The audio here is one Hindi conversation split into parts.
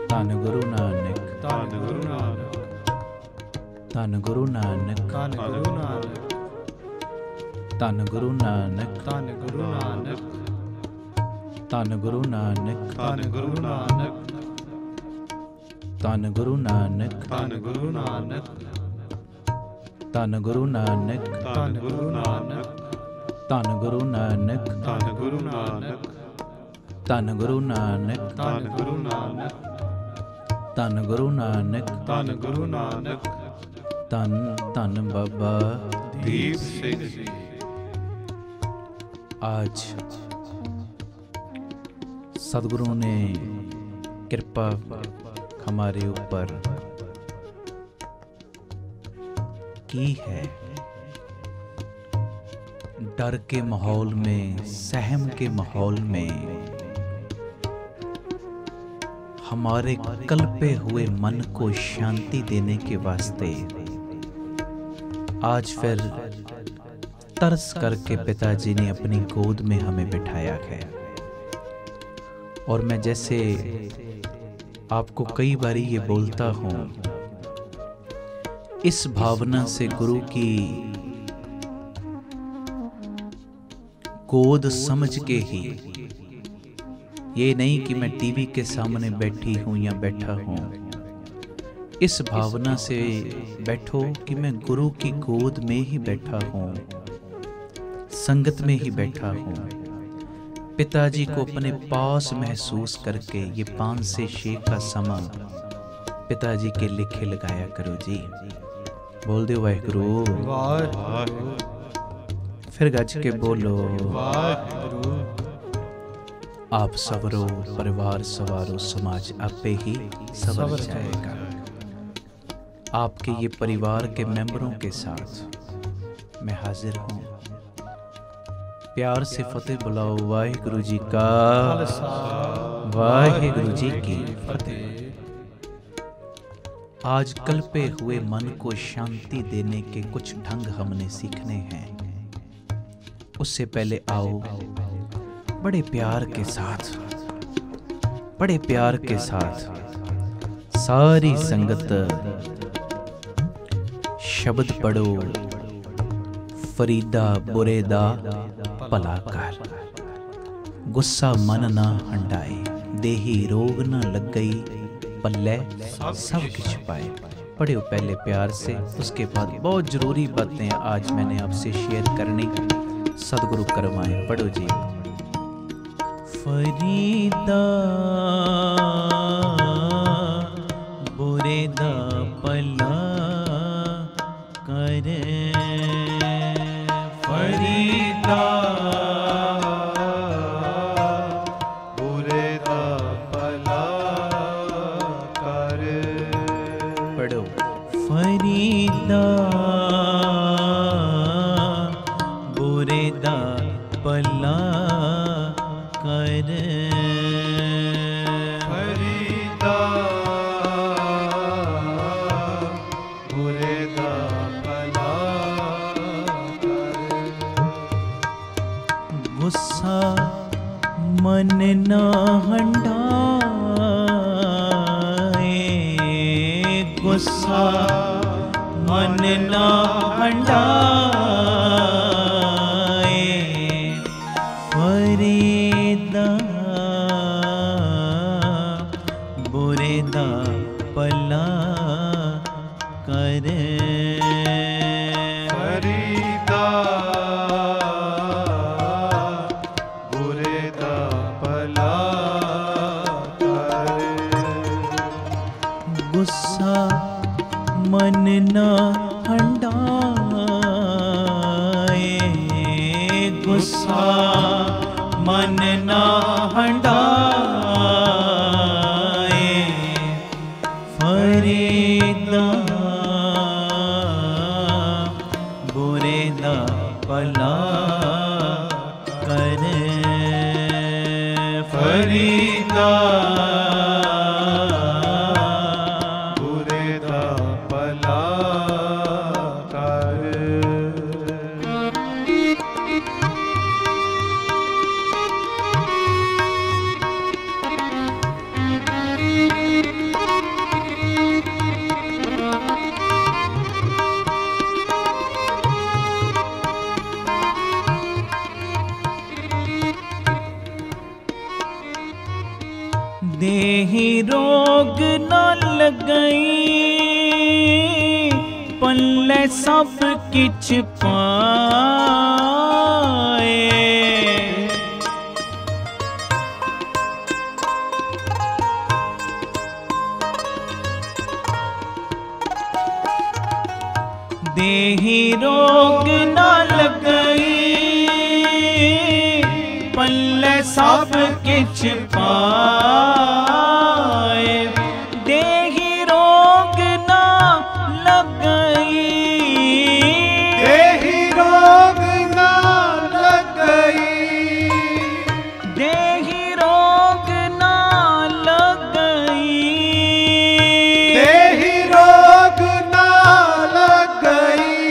ਧੰਨ ਗੁਰੂ ਨਾਨਕ, ਧੰਨ ਗੁਰੂ ਨਾਨਕ, ਧੰਨ ਗੁਰੂ ਨਾਨਕ, ਧੰਨ ਗੁਰੂ ਨਾਨਕ, ਧੰਨ ਗੁਰੂ ਨਾਨਕ, ਧੰਨ ਗੁਰੂ ਨਾਨਕ, ਧੰਨ ਗੁਰੂ ਨਾਨਕ, ਧੰਨ ਗੁਰੂ ਨਾਨਕ, ਧੰਨ ਗੁਰੂ ਨਾਨਕ, ਧੰਨ ਗੁਰੂ ਨਾਨਕ, ਧੰਨ ਗੁਰੂ ਨਾਨਕ, ਧੰਨ ਗੁਰੂ ਨਾਨਕ, ਧੰਨ ਗੁਰੂ ਨਾਨਕ, ਧੰਨ ਗੁਰੂ ਨਾਨਕ, ਧੰਨ ਗੁਰੂ ਨਾਨਕ, ਧੰਨ ਗੁਰੂ ਨਾਨਕ, ਧੰਨ ਗੁਰੂ ਨਾਨਕ, ਧੰਨ ਗੁਰੂ ਨਾਨਕ, ਧੰਨ ਧੰਨ ਬਾਬਾ ਦੀਪ ਸਿੰਘ ਜੀ। आज सदगुरु ने कृपा हमारे ऊपर की है। डर के माहौल में, सहम के माहौल में हमारे कल्पे हुए मन को शांति देने के वास्ते आज फिर तरस करके पिताजी ने अपनी गोद में हमें बिठाया है। और मैं जैसे आपको कई बारी ये बोलता हूँ, इस भावना से गुरु की गोद समझ के ही, ये नहीं कि मैं टीवी के सामने बैठी हूँ या बैठा हूँ, इस भावना से बैठो कि मैं गुरु की गोद में ही बैठा हूँ, संगत में ही बैठा हूँ। पिताजी को अपने पास महसूस करके ये 5 से 6 का समा पिताजी के लिखे लगाया करो जी। बोल दो वाहिगुरु, वाहिगुरु, फिर गज के बोलो वाहिगुरु। आप सवरो, परिवार सवारो, समाज आपे ही सवर जाएगा। आपके ये परिवार के मेंबरों के साथ मैं हाजिर हूँ। प्यार से फतेह बुलाओ। वाहिगुरु जी का वाहिगुरु जी की फतेह। आज कल्पे हुए मन को शांति देने के कुछ ढंग हमने सीखने हैं। उससे पहले आओ बड़े प्यार के साथ, बड़े प्यार के साथ सारी संगत शब्द पढ़ो। फरीदा बुरे दा भला कर, गुस्सा मन ना हंडाए, देही रोग ना लग गई, पल्ले सब कुछ पाए। पढ़ो पहले प्यार से, उसके बाद बहुत जरूरी बातें आज मैंने आपसे शेयर करनी, सदगुरु करवाएं। पढ़ो जी। फरीदा बुरे दा भला कर, फरीदा बुरे दा भला कर। पढ़ो। फरीदा बुरे दा भला कर, फरीदा बुरे दा भला कर। गुस्सा मन ना हंडाए, गुस्सा मन ना हंडाए, फरीदा बुरे दा भला कर, फरीदा बुरे दा भला कर। गुस्सा मन ना हंडाए, गुस्सा मन ना हंडाए, फरीदा बुरे दा भला कर, फरीदा बुरे दा भला कर। देहि रोग न लगई पल्ले सब किछ पाए। देहि रोग न लगई पल्ले सब किछ पाए। देहि रोग न लगई, देहि रोग न लगई, देहि रोग न लगई, देहि रोग न लगई,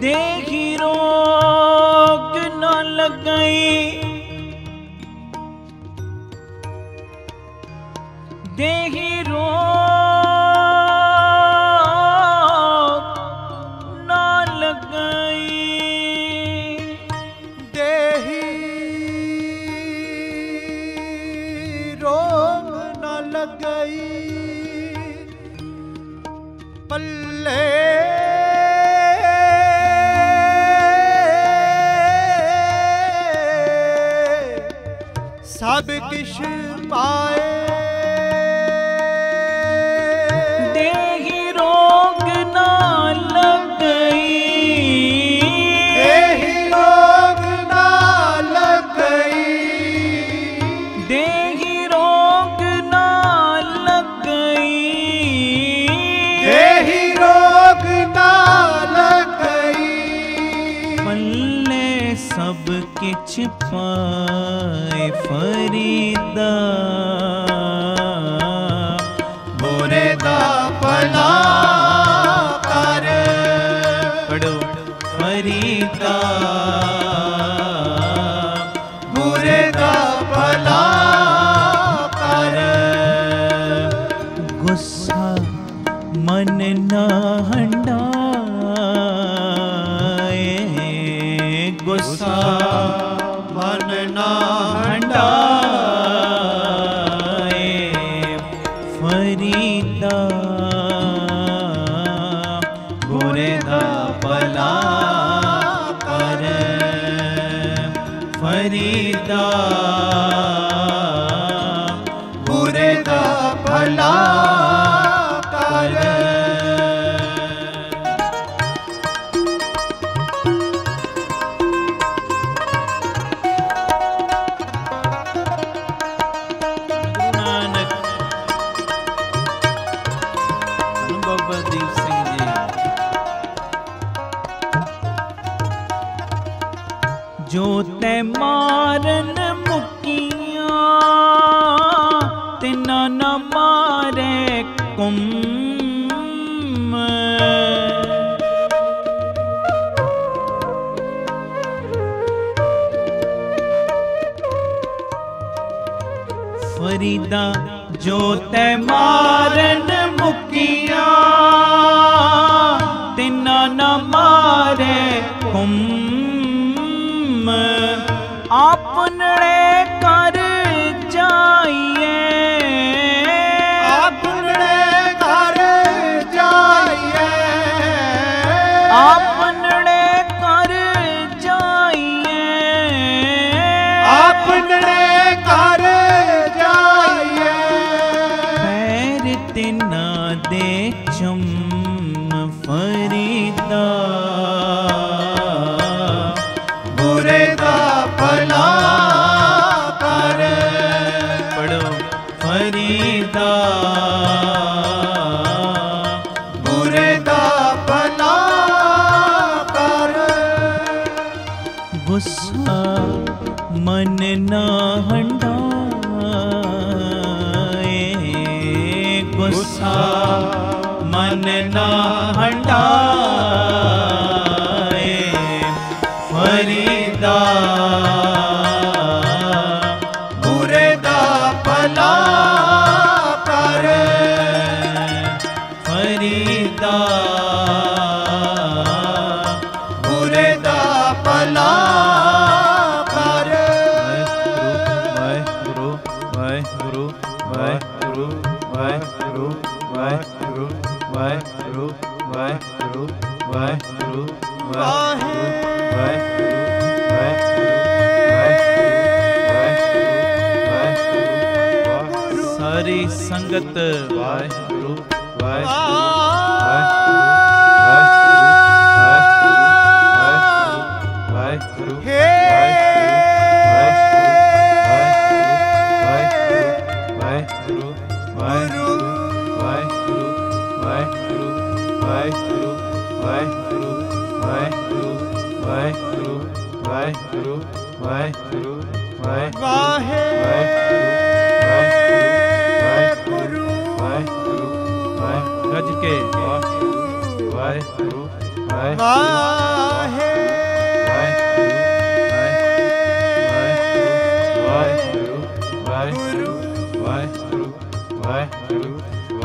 देहि रोग न लगई, देहि रोग न लगई, देहि रोग न लगई, पल्ले सब किश पाए। देहि रोग न लगई, देहि रोग न लगई, देहि रोग न लगई, देहि रोग न लगई, पल्ले सब किछ पाए। फरीदा बुरे दा भला कर। पढ़ो फरीदा बुरे दा भला कर। गुस्सा मन न हंडाए, गुस्सा मन ना हंडाए। फरीदा बुरे दा भला कर। फरीदा बुरे दा भला कर। नानक बाबा दीप सिंह जी। जो ते मारन मुकियां तिना न मारे कुम। फरीदा जो ते मारन मुकियां तिना न मारे कुम। आपने कर जाइए, अपने घर जाइए, आपने कर जाइए, अपने घर जाइए। पैर तिना दे चुम। फरीदा बुरे दा भला कर। पढ़ो फरीदा बुरे दा भला कर। गुस्सा मन न हंडाए, गुस्सा मन न हंडाए। फरीदा बुरे दा भला कर। फरीदा बुरे दा भला कर। वाहेगुरु वाहेगुरु वाहेगुरु वाहेगुरु वाहेगुरु वाहेगुरु वाहेगुरु वाहेगुरु वाहेगुरु वाहेगुरु। सारी संगत वाहेगुरु वाहेगुरु गज के वाहेगुरु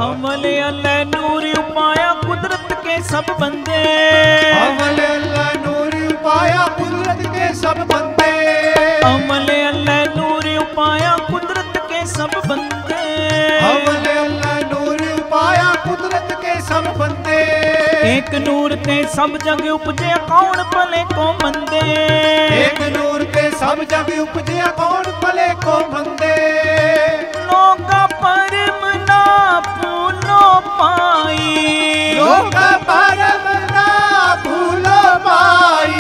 अमल अल्लाह नूर उपाया कुदरत के सब बंदे, अमल अल्लाह नूर उपाया कुदरत के सब बंदे, अमल अल्लाह नूर उपाया कुदरत के सब बंदे, अमल अल्लाह नूर उपाया कुदरत के सब बंदे। एक नूर ते सब जग उपजे कौन भले को मंदे, एक नूर ते सब जग उपजे कौन भले को मंदे। लोका परम ना भूलो पाई, लोका परम ना भूलो पाई,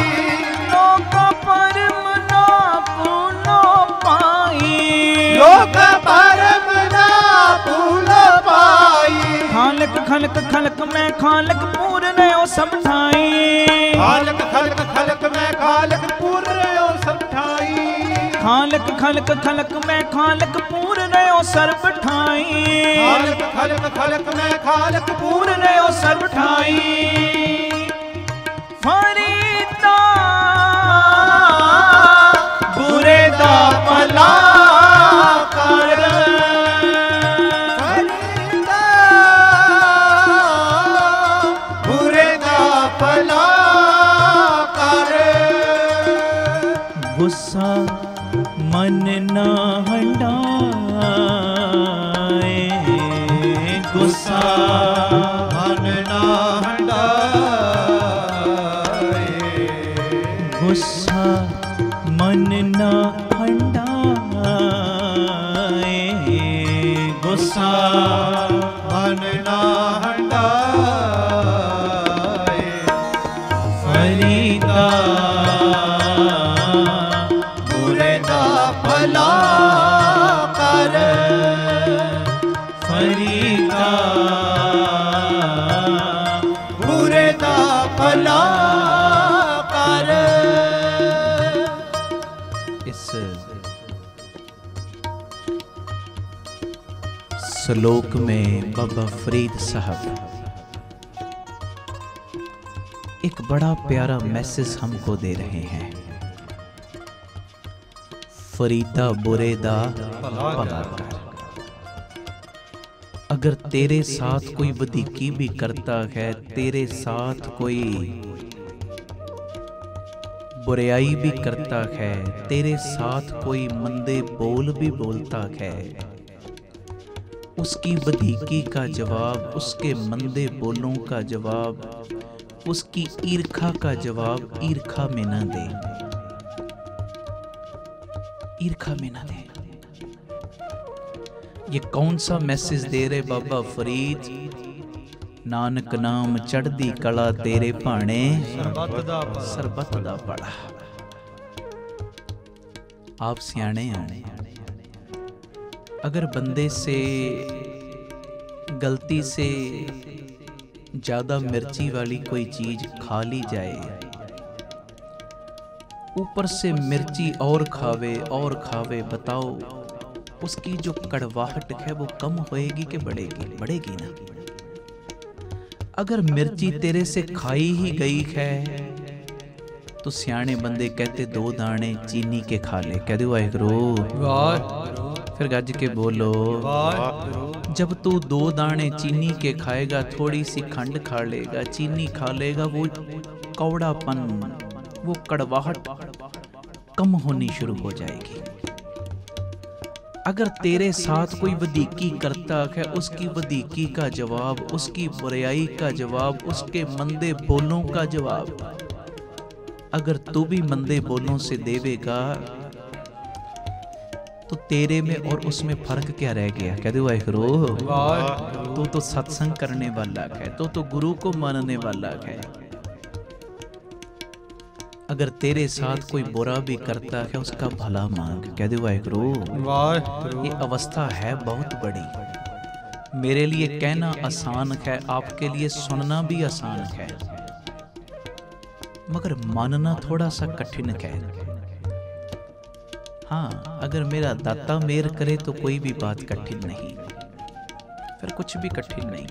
लोका परम ना भूलो पाई, लोका परम ना भूलो पाई। खालक खलक खलक में खालक पूर्ण ओ सब ठाई, खालक खलक खलक में खालक पूर्ण ओ सब ठाई, खालक खलक खलक में खालक पूर्ण ओ सर्व ठाई, खालक खलक खलक में खालक पूर्ण ओ सर्व ठाई। फरीदा बुरे दा भला कर, फरीदा बुरे दा भला कर। गुस्सा मन ना हंडाए, गुस्सा मन ना हंडाए, गुस्सा मन ना हंडाए, गुस्सा मन ना हंडाए। फरीदा बुरे दा भला कर, फरीदा बुरे दा भला कर। इस श्लोक में बाबा फरीद साहब एक बड़ा प्यारा मैसेज हमको दे रहे हैं। फरीदा बुरे दा भला कर। अगर तेरे साथ कोई बदीकी भी करता है, तेरे साथ कोई बुराई भी करता है, तेरे साथ कोई मंदे बोल भी बोलता है, उसकी बदीकी का जवाब, उसके मंदे बोलों का जवाब, उसकी ईर्खा का जवाब ईर्खा में ना दे, ईर्खा में ना दे। ये कौन सा मैसेज दे रहे बाबा फरीद? नानक नाम चढ़दी कला तेरे भाने सरबत दा पड़ा। आप सियाने आने, अगर बंदे से गलती से ज्यादा मिर्ची वाली कोई चीज खा ली जाए, ऊपर से मिर्ची और खावे, बताओ उसकी जो कड़वाहट है वो कम होएगी कि बढ़ेगी? बढ़ेगी ना। अगर मिर्ची तेरे से खाई ही गई है तो सियाने बंदे कहते 2 दाने चीनी के खा ले। कह दो वाहेगुरु, फिर गज के बोलो। जब तू 2 दाने चीनी के खाएगा, थोड़ी सी खंड खा लेगा, चीनी खा लेगा, वो कौड़ापन, वो कड़वाहट कम होनी शुरू हो जाएगी। अगर तेरे साथ कोई वदीकी करता है, उसकी वदीकी का जवाब, उसकी बुराई का जवाब, उसके मंदे बोलों का जवाब अगर तू भी मंदे बोलों से देवेगा तो तेरे में और उसमें फर्क क्या रह गया? कह दे वाहिगुरू, तू तो सत्संग करने वाला है, तो गुरु को मानने वाला है। अगर तेरे साथ कोई बुरा भी करता है उसका भला मांग। कह दे वाहिगुरू। ये अवस्था है बहुत बड़ी। मेरे लिए कहना आसान है, आपके लिए सुनना भी आसान है, मगर मानना थोड़ा सा कठिन है। हाँ, अगर मेरा दाता मेर करे तो कोई भी बात कठिन नहीं, फिर कुछ भी कठिन नहीं।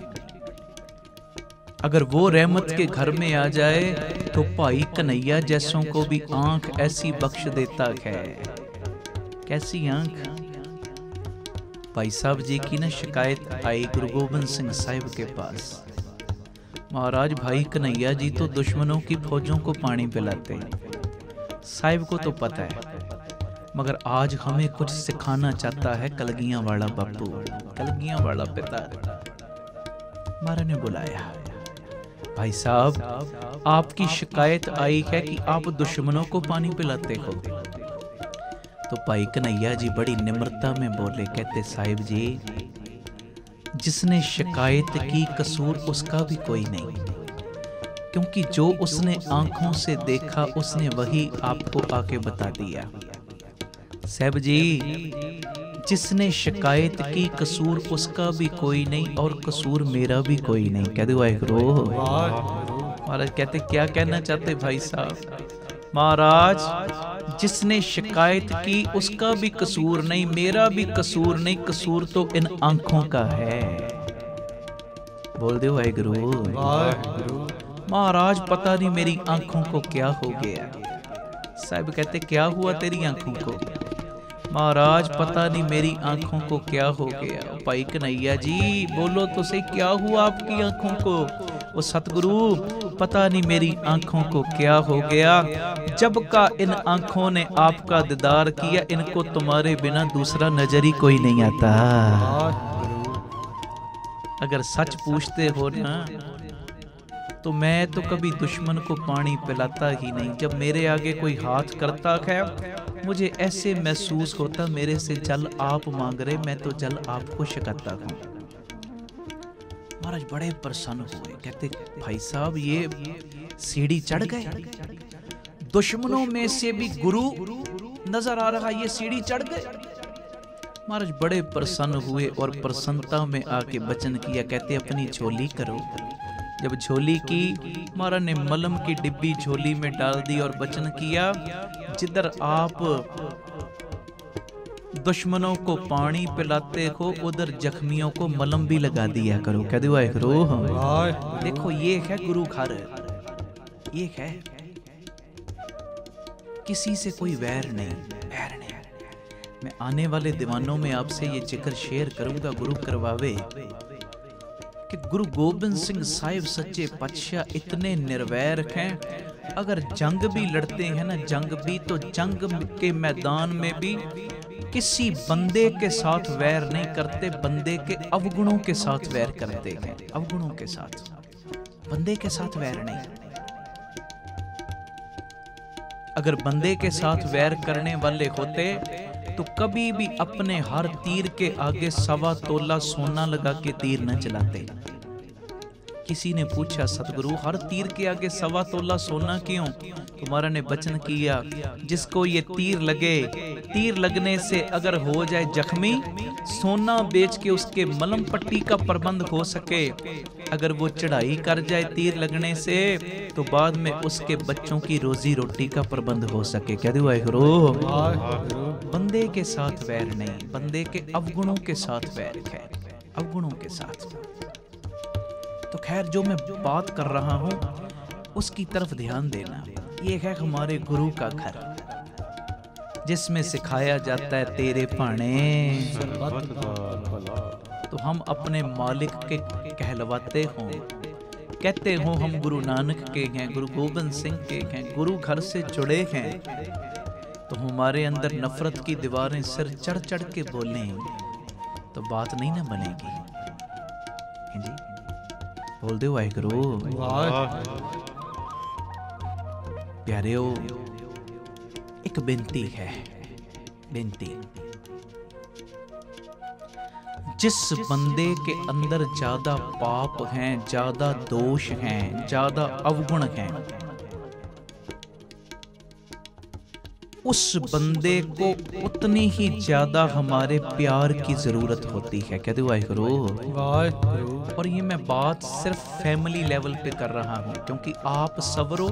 अगर वो रहमत के घर में आ जाए तो भाई कन्हैया जैसों को भी आंख ऐसी बख्श देता है। कैसी आंख? भाई साहब जी की ना शिकायत आई गुरु गोबिंद सिंह साहिब के पास, महाराज भाई कन्हैया जी तो दुश्मनों की फौजों को पानी पिलाते हैं। साहिब को तो पता है, मगर आज हमें कुछ सिखाना चाहता है कलगियां वाला बापू, कलगियां वाला पिता। महाराज ने बुलाया, भाई साहब आपकी शिकायत आई है कि आप दुश्मनों को पानी पिलाते हो। तो भाई कन्हैया जी बड़ी निम्रता में बोले, कहते साहिब जी, जिसने शिकायत की कसूर उसका भी कोई नहीं, क्योंकि जो उसने आंखों से देखा उसने वही आपको आके बता दिया। साहिब जी, जिसने शिकायत की कसूर उसका भी कोई नहीं और कसूर मेरा भी कोई नहीं। कह दो वाहिगुरू। महाराज कहते क्या कहना चाहते भाई साहब? महाराज जिसने शिकायत की उसका भी कसूर नहीं, मेरा भी कसूर नहीं, कसूर तो इन आंखों का है। बोल दो वाहिगुरू। महाराज पता नहीं मेरी आंखों को क्या हो गया। साहब कहते क्या हुआ तेरी आंखों को? महाराज पता नहीं मेरी आंखों को क्या हो गया। भाई कन्हैया जी बोलो तो सही, क्या हुआ आपकी आंखों को? वो सतगुरु पता नहीं मेरी आंखों को क्या हो गया, जब का इन आंखों ने आपका दीदार किया, इनको तुम्हारे बिना दूसरा नजर ही कोई नहीं आता। अगर सच पूछते हो ना तो मैं तो कभी दुश्मन को पानी पिलाता ही नहीं। जब मेरे आगे कोई हाथ करता है मुझे ऐसे महसूस होता मेरे से जल आप मांग रहे, मैं तो जल आपको शिकाता हूं। महाराज बड़े प्रसन्न हुए, कहते भाई साहब ये सीढ़ी चढ़ गए, दुश्मनों में से भी गुरु नजर आ रहा, ये सीढ़ी चढ़ गए। महाराज बड़े प्रसन्न हुए और प्रसन्नता में आके वचन किया, कहते अपनी झोली करो। जब झोली की, महाराज ने मलम की डिब्बी झोली में डाल दी और वचन किया, जिधर आप दुश्मनों को पानी पिलाते हो उधर जख्मियों को मलम भी लगा दिया करो। कह दो वाहिगुरू। देखो ये है गुरु घर, ये है, किसी से कोई वैर नहीं, वैर नहीं। मैं आने वाले दीवानों में आपसे ये जिक्र शेयर करूंगा, गुरु करवावे, कि गुरु गोबिंद सिंह साहिब सच्चे पातशाह इतने निर्वैर हैं। अगर जंग भी लड़ते हैं ना, जंग भी, तो जंग के मैदान में भी किसी बंदे के साथ वैर नहीं करते, बंदे के अवगुणों के साथ वैर करते हैं। अवगुणों के साथ, बंदे के साथ वैर नहीं। अगर बंदे के साथ वैर करने वाले होते तो कभी भी अपने हर तीर के आगे 1.25 तोला सोना लगा के तीर न चलाते। किसी ने पूछा सतगुरु हर तीर के आगे 1.25 तोला सोना क्यों? तुम्हारा ने वचन किया, जिसको ये तीर लगे, तीर लगने से अगर हो जाए जख्मी, सोना बेच के उसके मलम पट्टी का प्रबंध हो सके। अगर वो चढ़ाई कर जाए तीर लगने से तो बाद में उसके बच्चों की रोजी रोटी का प्रबंध हो सके। क्या दो वाहिगुरू। बंदे के साथ वैर नहीं, बंदे के अवगुणों के साथ वैर है, अवगुणों के साथ। तो खैर जो मैं बात कर रहा हूं उसकी तरफ ध्यान देना। ये है हमारे गुरु का घर, जिसमें सिखाया जाता है तेरे भाने। तो हम अपने मालिक के कहलवाते हों, कहते हो हम गुरु नानक के हैं, गुरु गोबिंद सिंह के हैं, गुरु घर से जुड़े हैं। तो हमारे अंदर नफरत की दीवारें सिर चढ़ चढ़ के बोलें तो बात नहीं ना बनेगी। जी बोल दो वाहिगुरू। प्यारेओ, एक बेनती है, बेनती। जिस बंदे के अंदर ज्यादा पाप हैं, ज्यादा दोष हैं, ज्यादा अवगुण हैं, उस बंदे को उतनी ही ज्यादा हमारे प्यार की जरूरत होती है। कहते वाहिगुरू। और ये मैं बात सिर्फ फैमिली लेवल पे कर रहा हूं, क्योंकि आप सवरो,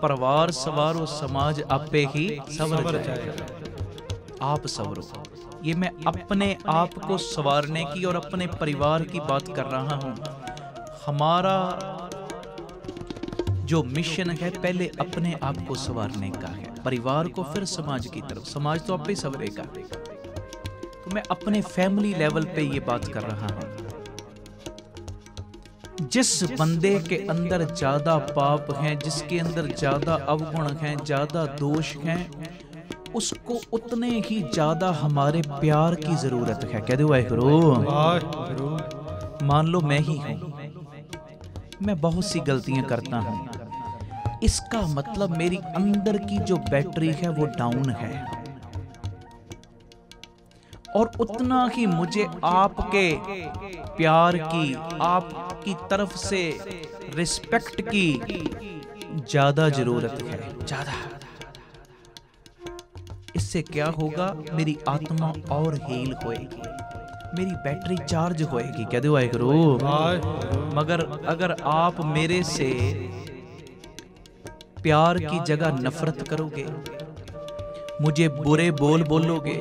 परिवार सवारो, समाज आपे ही सवर जाएगा। आप सवरो, ये मैं अपने आप को संवारने की और अपने परिवार की बात कर रहा हूं। हमारा जो मिशन है पहले अपने आप को संवारने का है, परिवार को फिर समाज की तरफ। समाज तो आप ही संवरेगा। तो मैं अपने फैमिली लेवल पे ये बात कर रहा हूं। जिस बंदे के अंदर ज्यादा पाप हैं, जिसके अंदर ज्यादा अवगुण हैं, ज्यादा दोष हैं, उसको उतने ही ज्यादा हमारे प्यार की जरूरत है। कह दो वाहिगुरू। मान लो मैं ही हूं, मैं बहुत सी गलतियां करता हूं, इसका मतलब मेरी अंदर की जो बैटरी है वो डाउन है, और उतना ही मुझे आपके प्यार की, आपकी तरफ से रिस्पेक्ट की ज्यादा जरूरत है, ज्यादा। इससे क्या होगा, मेरी आत्मा और हील होएगी, मेरी बैटरी चार्ज होएगी। कह दो वाहिगुरू। मगर अगर आप मेरे से प्यार की जगह नफरत करोगे, मुझे बुरे बोल बोलोगे,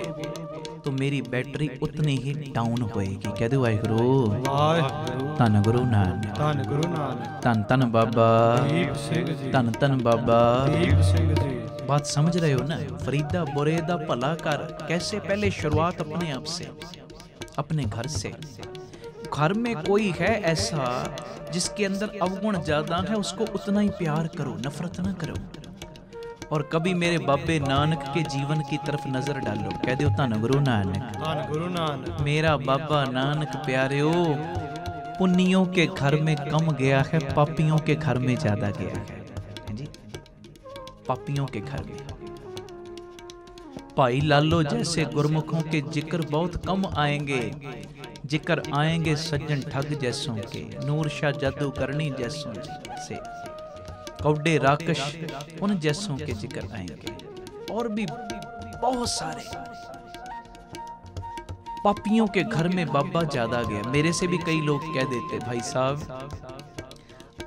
तो मेरी बैटरी उतनी ही डाउन होएगी। कह दो वाहिगुरू। धन गुरु नानक, धन गुरु नानक, धन धन बाबा दीप सिंह जी, धन धन बाबा दीप सिंह जी। बात समझ रहे हो ना। फरीदा बुरे दा भला कर, कैसे? पहले शुरुआत अपने आप से, अपने घर से। घर में कोई है ऐसा जिसके अंदर अवगुण ज्यादा है, उसको उतना ही प्यार करो, नफरत ना करो। और कभी मेरे बाबे नानक के जीवन की तरफ नजर डालो। कह दो धन गुरु नानक, धन गुरु नानक। मेरा बाबा नानक प्यारेओ, पुन्नियों के घर में कम गया है, पापियों के घर में ज्यादा गया है जी। पापियों के घर में भाई लालो जैसे गुरमुखों के जिक्र बहुत कम आएंगे, जिक्र आएंगे सज्जन ठग जैसों के, नूर शाह जादूगरनी जैसों से, कौडे राकश उन जैसों के जिक्र आएंगे। और भी बहुत सारे पापियों के घर में बाबा ज्यादा गया। मेरे से भी कई लोग कह देते, भाई साहब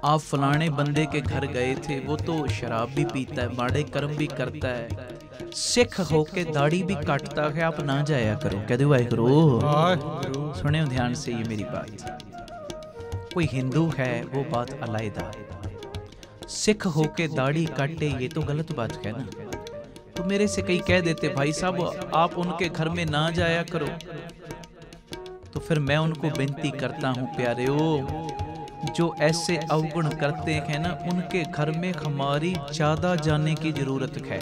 आप फलाने बंदे के घर गए थे, वो तो शराब भी पीता है, माड़े कर्म भी करता है, सिख होके दाढ़ी भी काटता है, आप ना जाया करो। कह दो वाहिगुरू। सुने ध्यान से ये मेरी बात। कोई हिंदू है वो बात अलग, सिख होके दाढ़ी काटे ये तो गलत बात है ना। तो मेरे से कई कह देते, भाई साहब आप उनके घर में ना जाया करो। तो फिर मैं उनको विनती करता हूं, प्यारेओ जो ऐसे अवगुण करते हैं ना, उनके घर में हमारी ज्यादा जाने की जरूरत है।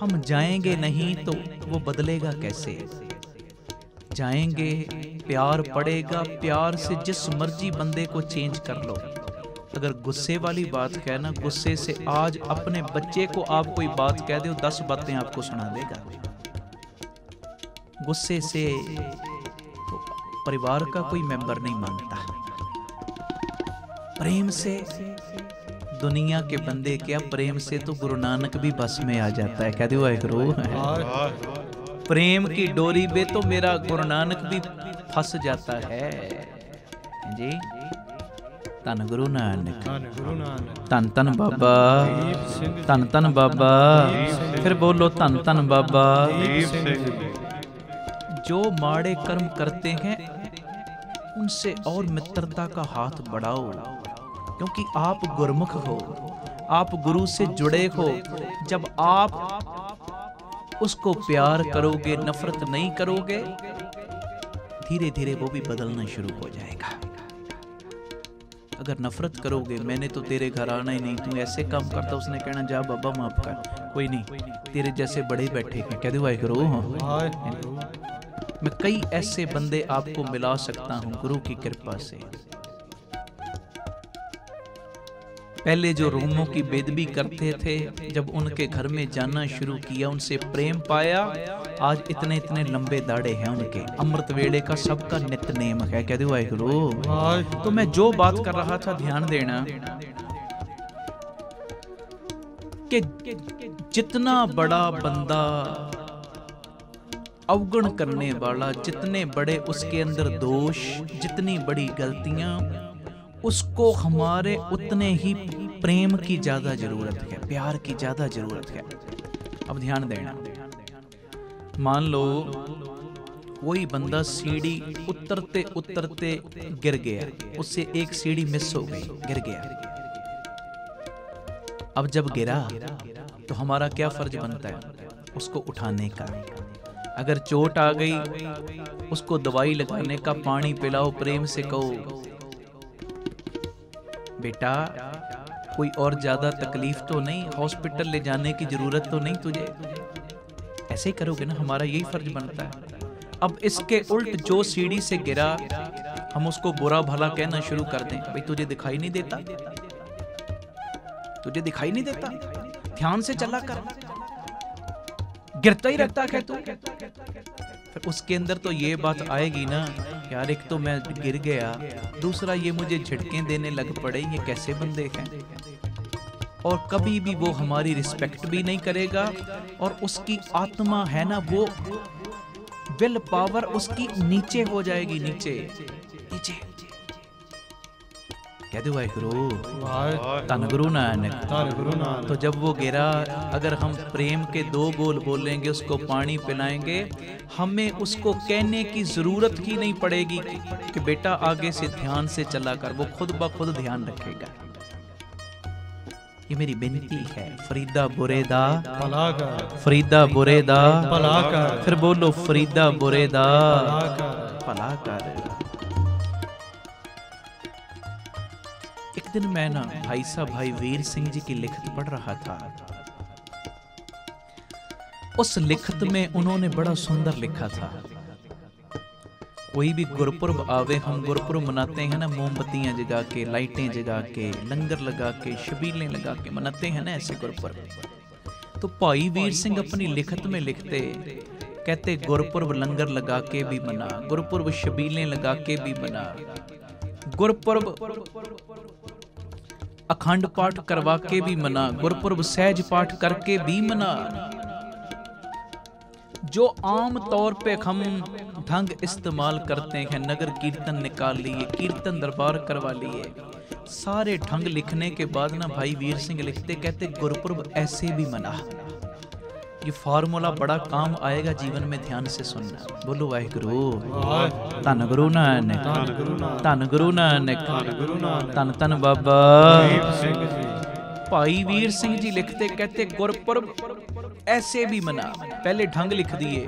हम जाएंगे नहीं तो वो बदलेगा कैसे? जाएंगे, प्यार पड़ेगा, प्यार से जिस मर्जी बंदे को चेंज कर लो। अगर गुस्से वाली बात है ना, गुस्से से आज अपने बच्चे को आप कोई बात कह दो, 10 बातें आपको सुना देगा। गुस्से से तो परिवार का कोई मेंबर नहीं मानता। प्रेम से दुनिया के बंदे क्या, प्रेम से तो गुरु नानक भी बस में आ जाता है। कह दो वाहिगुरू। प्रेम की डोरी पे तो मेरा गुरु नानक भी फंस जाता है जी। धन गुरु नानक, धन धन बाबा, धन धन बाबा। फिर बोलो धन धन बाबा। जो माड़े कर्म करते हैं उनसे और मित्रता का हाथ बढ़ाओ, क्योंकि आप गुरमुख हो, आप गुरु से जुड़े हो। जब आप उसको प्यार करोगे, नफरत नहीं करोगे, धीरे धीरे वो भी बदलना शुरू हो जाएगा। अगर नफरत करोगे, मैंने तो तेरे घर आना ही नहीं, तू ऐसे काम करता, उसने कहना जा बाबा माफ कर, कोई नहीं, तेरे जैसे बड़े बैठे हैं, कह दो वाहिगुरू। मैं कई ऐसे बंदे आपको मिला सकता हूं गुरु की कृपा से। पहले जो रोमों की बेदबी करते थे, जब उनके घर में जाना शुरू किया, उनसे प्रेम पाया, आज इतने इतने लंबे दाढ़े हैं उनके। अमृत वेले का सबका नित्यनेम है, कह दो वाहिगुरू। तो मैं जो बात कर रहा था, ध्यान देना कि जितना बड़ा बंदा अवगुण करने वाला, जितने बड़े उसके अंदर दोष, जितनी बड़ी गलतियां, उसको हमारे उतने ही प्रेम की ज्यादा जरूरत है, प्यार की ज्यादा जरूरत है। अब ध्यान देना, मान लो कोई बंदा सीढ़ी उतरते उतरते गिर गया, उससे एक सीढ़ी मिस हो गई, गिर गया। अब जब गिरा तो हमारा क्या फर्ज बनता है? उसको उठाने का। अगर चोट आ गई, उसको दवाई लगाने का, पानी पिलाओ, प्रेम से कहो बेटा कोई और ज्यादा तकलीफ तो नहीं, हॉस्पिटल ले जाने की जरूरत तो नहीं तुझे। ऐसे ही करोगे ना, हमारा यही फर्ज बनता है। अब इसके उल्ट जो सीढ़ी से गिरा, हम उसको बुरा भला कहना शुरू कर दें, भाई तुझे दिखाई नहीं देता, तुझे दिखाई नहीं देता, ध्यान से चला कर, गिरता ही रहता है तू। फिर उसके अंदर तो ये बात आएगी ना, यार एक तो मैं गिर गया, दूसरा ये मुझे झटके देने लग पड़े, ये कैसे बंदे हैं। और कभी भी वो हमारी रिस्पेक्ट भी नहीं करेगा, और उसकी आत्मा है ना, वो विल पावर उसकी नीचे हो जाएगी, नीचे नीचे। कह दो वाहिगुरू, धन गुरु नानक। तो जब वो गिरा, अगर हम प्रेम के दो बोल बोलेंगे, उसको पानी पिलाएंगे, हमें उसको कहने की जरूरत ही नहीं पड़ेगी कि बेटा आगे से ध्यान से चला कर, वो खुद ब खुद ध्यान रखेगा। ये मेरी विनती है, फरीदा बुरेदा भलाकर, फरीदा बुरेदा भलाकर, फिर बोलो फरीदा बुरेदा भलाकर। एक दिन मैं ना भाई साहब भाई वीर सिंह जी की लिखत पढ़ रहा था। उस लिखत में उन्होंने बड़ा सुंदर लिखा था। कोई भी गुरपुरब आवे, हम गुरपुरब मनाते हैं ना, मोमबत्तियां जगा के, लाइटें जगा के, लंगर लगा के, शबीलें लगा के मनाते हैं ना ऐसे गुरपुरब। तो भाई वीर सिंह अपनी लिखत में लिखते, कहते गुरपुरब लंगर लगा के भी मना, गुरपुरब शबीलें लगा के भी मना, गुरपुरब अखंड पाठ करवा के भी मना, गुरपुरब सहज पाठ करके भी मना। जो आम तौर पे हम ढंग इस्तेमाल करते हैं, नगर कीर्तन निकाल लिए, कीर्तन दरबार करवा लिए, सारे ढंग लिखने के बाद ना भाई वीर सिंह लिखते, कहते गुरपुरब ऐसे भी मना। ये फार्मूला बड़ा काम आएगा जीवन में, ध्यान से सुनना। बोलो वाहिगुरू। धन गुरु नानक, धन गुरु नानक, धन धन बाबा भाई वीर सिंह जी लिखते, कहते गुरपुरब ऐसे भी मना। पहले ढंग लिख दिए,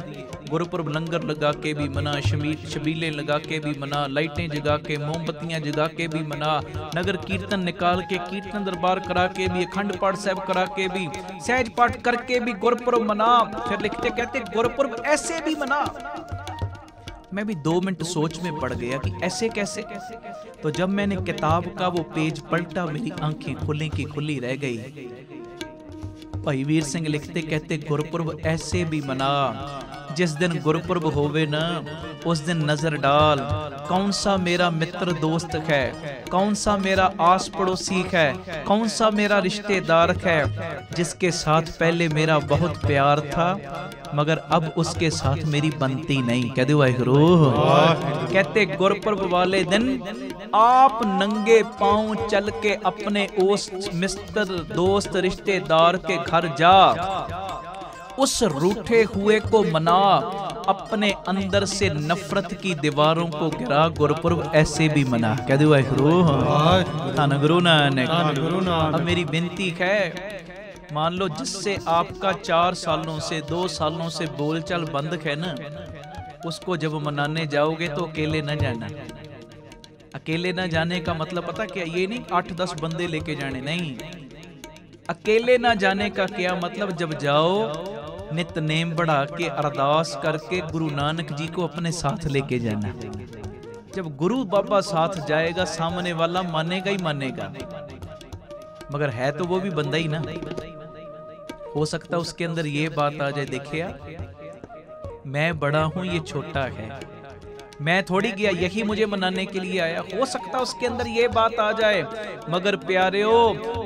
गुरपुरब लंगर लगा के भी मना, शबीलें लगा के भी मना, लाइटें जगा के, मोमबत्तियां जगा के भी मना, नगर कीर्तन निकाल के, कीर्तन दरबार करा के भी, अखंड पाठ साहब करा के भी, सहज पाठ करके भी गुरपुरब मना। फिर लिखते कहते गुरपुरब ऐसे भी मना। मैं भी 2 मिनट सोच में पड़ गया कि ऐसे कैसे। तो जब मैंने किताब का वो पेज पलटा, मेरी आंखें खुली की खुली रह गई। भाई वीर सिंह लिखते, कहते गुरपुरब ऐसे भी मना। जिस दिन गुरपुरब होवे ना, उस दिन नजर डाल, कौन सा मेरा मित्र दोस्त है, कौन सा मेरा आस पड़ोसी है, कौन सा मेरा रिश्तेदार है, जिसके साथ पहले मेरा बहुत प्यार था, मगर अब उसके साथ मेरी बनती नहीं। कह दो वाहिगुरू। कहते गुरपुरब वाले दिन आप नंगे पांव चल के अपने उस मित्र दोस्त रिश्तेदार के घर जा, उस रूठे हुए को मना, अपने अंदर से नफरत की दीवारों को गिरा। गुरपुरब ऐसे भी मना। कह दो वाहिगुरू। धन गुरु नानक। अब मेरी विनती है, मान लो जिससे आपका 4 सालों से 2 सालों से बोलचाल बंद है ना, उसको जब मनाने जाओगे तो अकेले न जाना। अकेले न जाने का मतलब पता क्या, ये नहीं 8-10 बंदे लेके जाने, नहीं। अकेले ना जाने का क्या मतलब, जब जाओ नितनेम बढ़ा के अरदास करके गुरु नानक जी को अपने साथ लेके जाना। जब गुरु बाबा साथ जाएगा सामने वाला मानेगा ही मानेगा, मगर है तो वो भी बंदा ही ना। हो सकता उसके अंदर ये बात आ जाए, देखिए मैं बड़ा हूं ये छोटा है, मैं थोड़ी गया यही मुझे मनाने के लिए आया। हो सकता उसके अंदर ये बात आ जाए, मगर प्यारेओ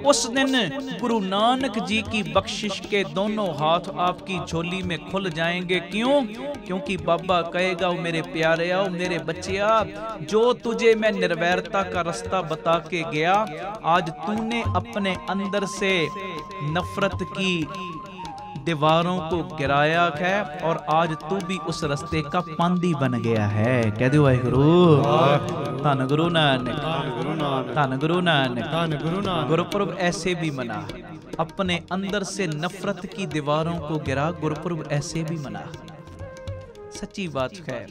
उस दिन गुरु नानक जी की बख्शिश के दोनों हाथ आपकी झोली में खुल जाएंगे। क्यों? क्योंकि बाबा कहेगा, ओ मेरे प्यारे आओ, मेरे बच्चिया, जो तुझे मैं निर्वैरता का रास्ता बता के गया, आज तूने अपने अंदर से नफरत की दीवारों को गिराया है और आज तू भी उस रास्ते का पांदी बन गया है। कह दो वाहिगुरु, धन गुरु नानक, धन गुरु नानक। गुरुपुरब ऐसे भी मना, अपने अंदर से नफरत की दीवारों को गिरा, गुरुपुरब ऐसे भी मना। सच्ची बात है,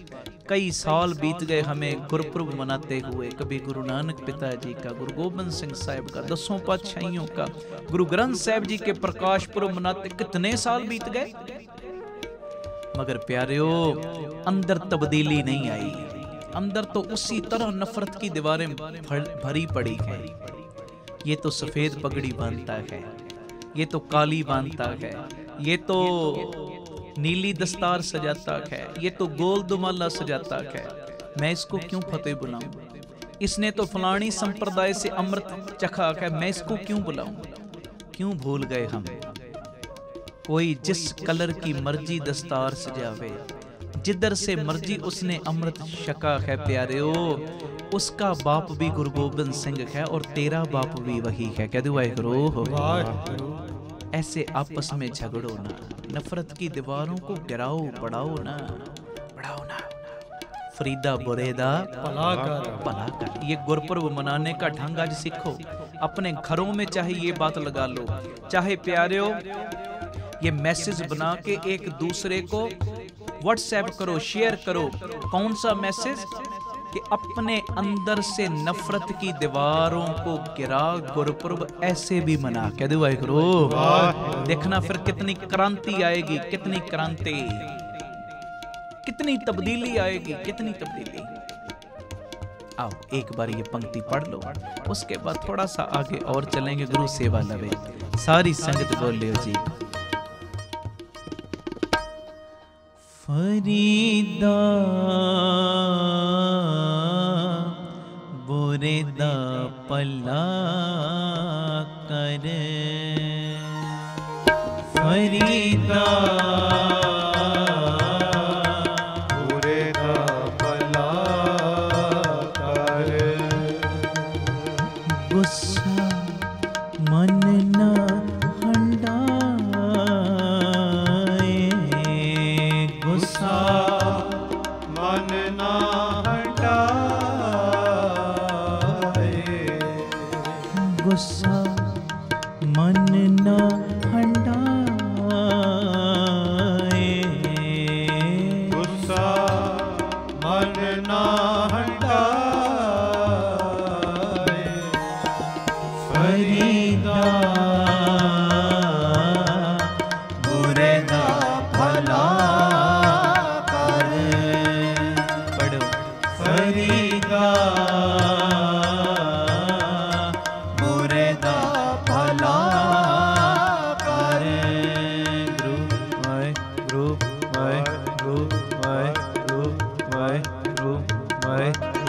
कई साल बीत गए हमें गुरुपुरब मनाते हुए। कभी गुरु नानक पिताजी का, गुरु गोबिंद सिंह साहिब का, 10 पातशाहियों का, गुरु ग्रंथ साहिब जी के प्रकाश पुरब मनाते कितने साल बीत गए, मगर प्यारेओ अंदर तब्दीली नहीं आई। अंदर तो उसी तरह नफरत की दीवारें भरी पड़ी है। ये तो सफेद पगड़ी बांधता है, ये तो काली बांधता है, ये तो नीली दस्तार सजाता है, ये तो गोल दुमाला सजाता है। मैं इसको क्यों फतेह बुलाऊं? इसने तो फलानी संप्रदाय से अमृत चखा है, मैं इसको क्यों बुलाऊं? क्यों भूल गए हम? कोई जिस कलर की मर्जी दस्तार सजावे, जिधर से मर्जी उसने अमृत छका है प्यारेओ, उसका बाप भी गुरु गोबिंद सिंह है और तेरा बाप भी वही है। कह दो वाहिगुरु। ऐसे आपस में झगड़ो ना, नफरत की दीवारों को गिराओ, बढ़ाओ ना, बढ़ाओ ना। फरीदा बुरेदा भला कर। ये गुरपुरब मनाने का ढंग आज सीखो अपने घरों में। चाहे ये बात लगा लो, चाहे प्यारेओ ये मैसेज बना के एक दूसरे को व्हाट्सएप करो, शेयर करो। कौन सा मैसेज? कि अपने अंदर से नफरत की दीवारों को गिरा, गुरुपुरब ऐसे भी मना। कह दो वाहिगुरु। देखना फिर कितनी क्रांति आएगी, कितनी क्रांति, कितनी तब्दीली आएगी, कितनी तब्दीली। आओ एक बार ये पंक्ति पढ़ लो, उसके बाद थोड़ा सा आगे और चलेंगे। गुरु सेवा लवे, सारी संगत बोलियो जी। फरीदा बुरेदा पला कर, फरीदा बुरेदा पला कर, गुस्सा मन ना मन ना हटाए, गुस्सा मन ना हटाए, गुस्सा मन ना हटाए। फरीदा बुरेदा भला कर, पढ़ो फरीदा बुरेदा भला कर। गुरु वाहिगुरु वाहिगुरु वाहिगुरु वाहिगुरु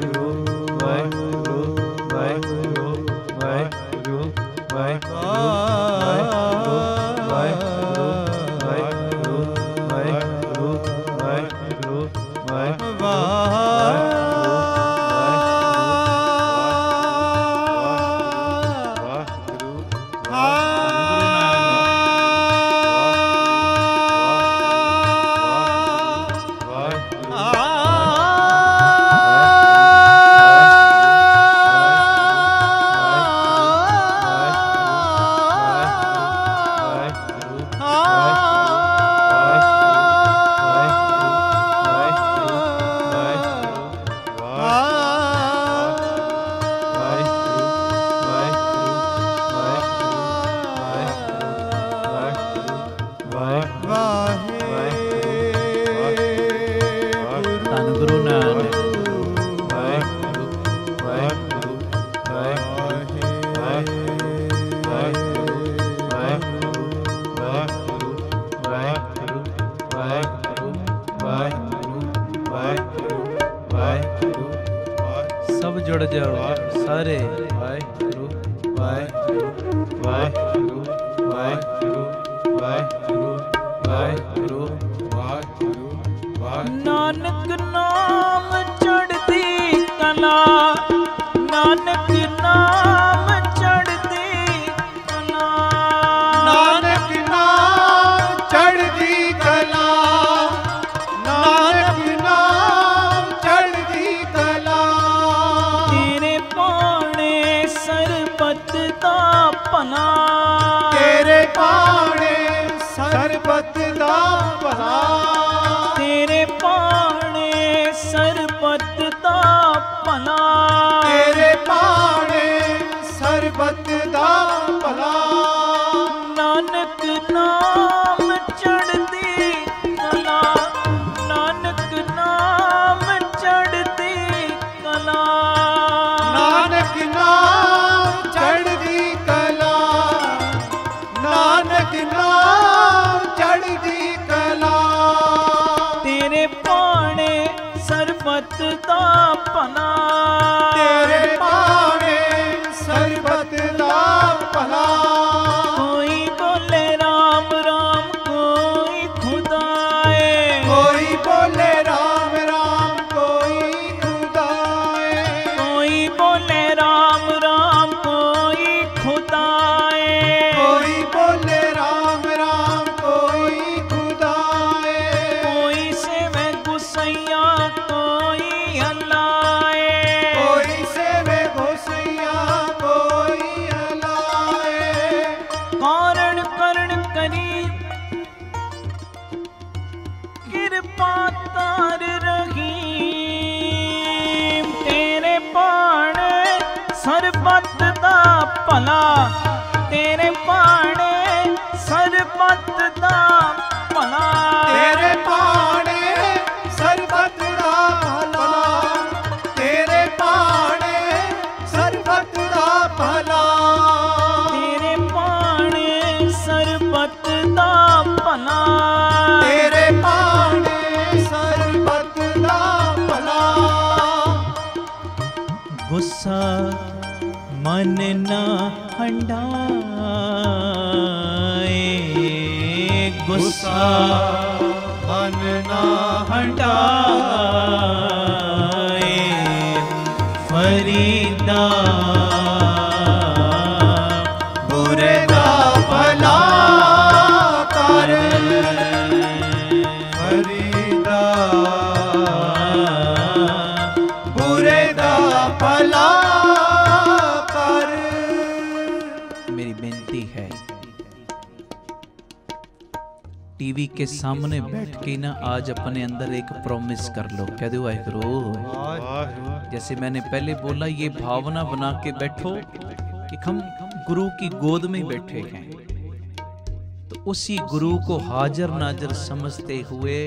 वाहिगुरु वाहिगुरु वाहिगुरु वाहिगुरु वाहिगुरु जुड़ जाओ सारे। वाहिगुरु वाहिगुरु वाहिगुरु वाहिगुरु वाहिगुरु वाहिगुरु वाहिगुरु वाहिगुरु। नानक नाम चढ़ती कला, नानक नाम चढ़ती कला, नानक नाम चढ़ती कला, नानक नाम चढ़ती कला। तेरे पाने सरबत दा भला, तेरे पाने सरबत दा भला, तेरे पाने सरबत दा भला, तेरे पाने सरबत दा भला। नानक नाम चढ़ती कला, नानक नाम चढ़ती कला, नानक नाम चढ़ती कला, नानक नाम चढ़ती कला। तेरे पाने सरबत दा भला, तेरे पाने सरबत दा भला। कोई बोले राम राम कोई खुदाए, कोई बोले राम राम कोई खुदाए, कोई बोले राम राम कोई खुदाए, कोई बोले राम राम कोई खुदाए। कोई सेवे गुसैया कोई अल्लाए, कोई सेवे गोसैया कोई अलाए। कारण करण करी कृपा तार रही। तेरे पाने सरबत दा भला, तेरे पाने सरबत दा भला, तेरे पाने सरबत दा भला, तेरे पाने सरबत दा भला। तेरे पाने सरबत दा भला, तेरे पाने सरबत दा भला। गुस्सा मन ना हंडाए, गुस्सा मन ना हटाए, फरीदा बुरे दा भला कर, फरीदा बुरे दा भला कर। मेरी बेनती है, टीवी के सामने बैठ के ना आज अपने अंदर एक प्रॉमिस कर लो। कह दो वाहिगुरु। जैसे मैंने पहले बोला, ये भावना बना के बैठो कि हम गुरु की गोद में बैठे हैं, तो उसी गुरु को हाजिर नाजिर समझते हुए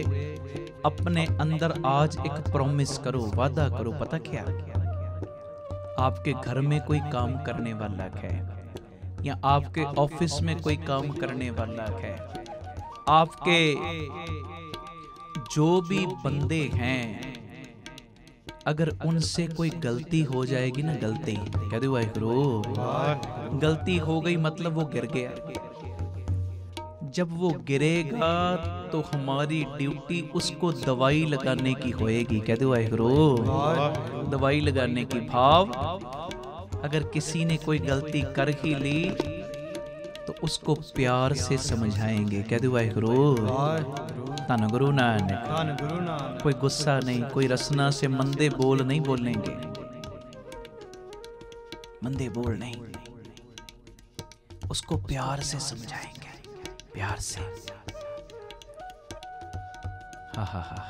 अपने अंदर आज एक प्रॉमिस करो, वादा करो। पता क्या, आपके घर में कोई काम करने वाला है, या आपके ऑफिस में कोई काम करने वाला है, आपके जो भी बंदे हैं, अगर उनसे कोई गलती हो जाएगी ना, गलती कह दो वाहिगुरु, गलती हो गई मतलब वो गिर गया। जब वो गिरेगा तो हमारी ड्यूटी उसको दवाई लगाने की होएगी। कह दो वाहिगुरु, दवाई लगाने की। भाव, अगर किसी ने कोई गलती कर ही ली तो उसको प्यार से समझाएंगे। कह दो वाहिगुरु, धन गुरु नानक। कोई गुस्सा नहीं, कोई रसना से मंदे बोल नहीं बोलेंगे, मंदे बोल नहीं, उसको प्यार से समझाएंगे, प्यार से। हा हा हा,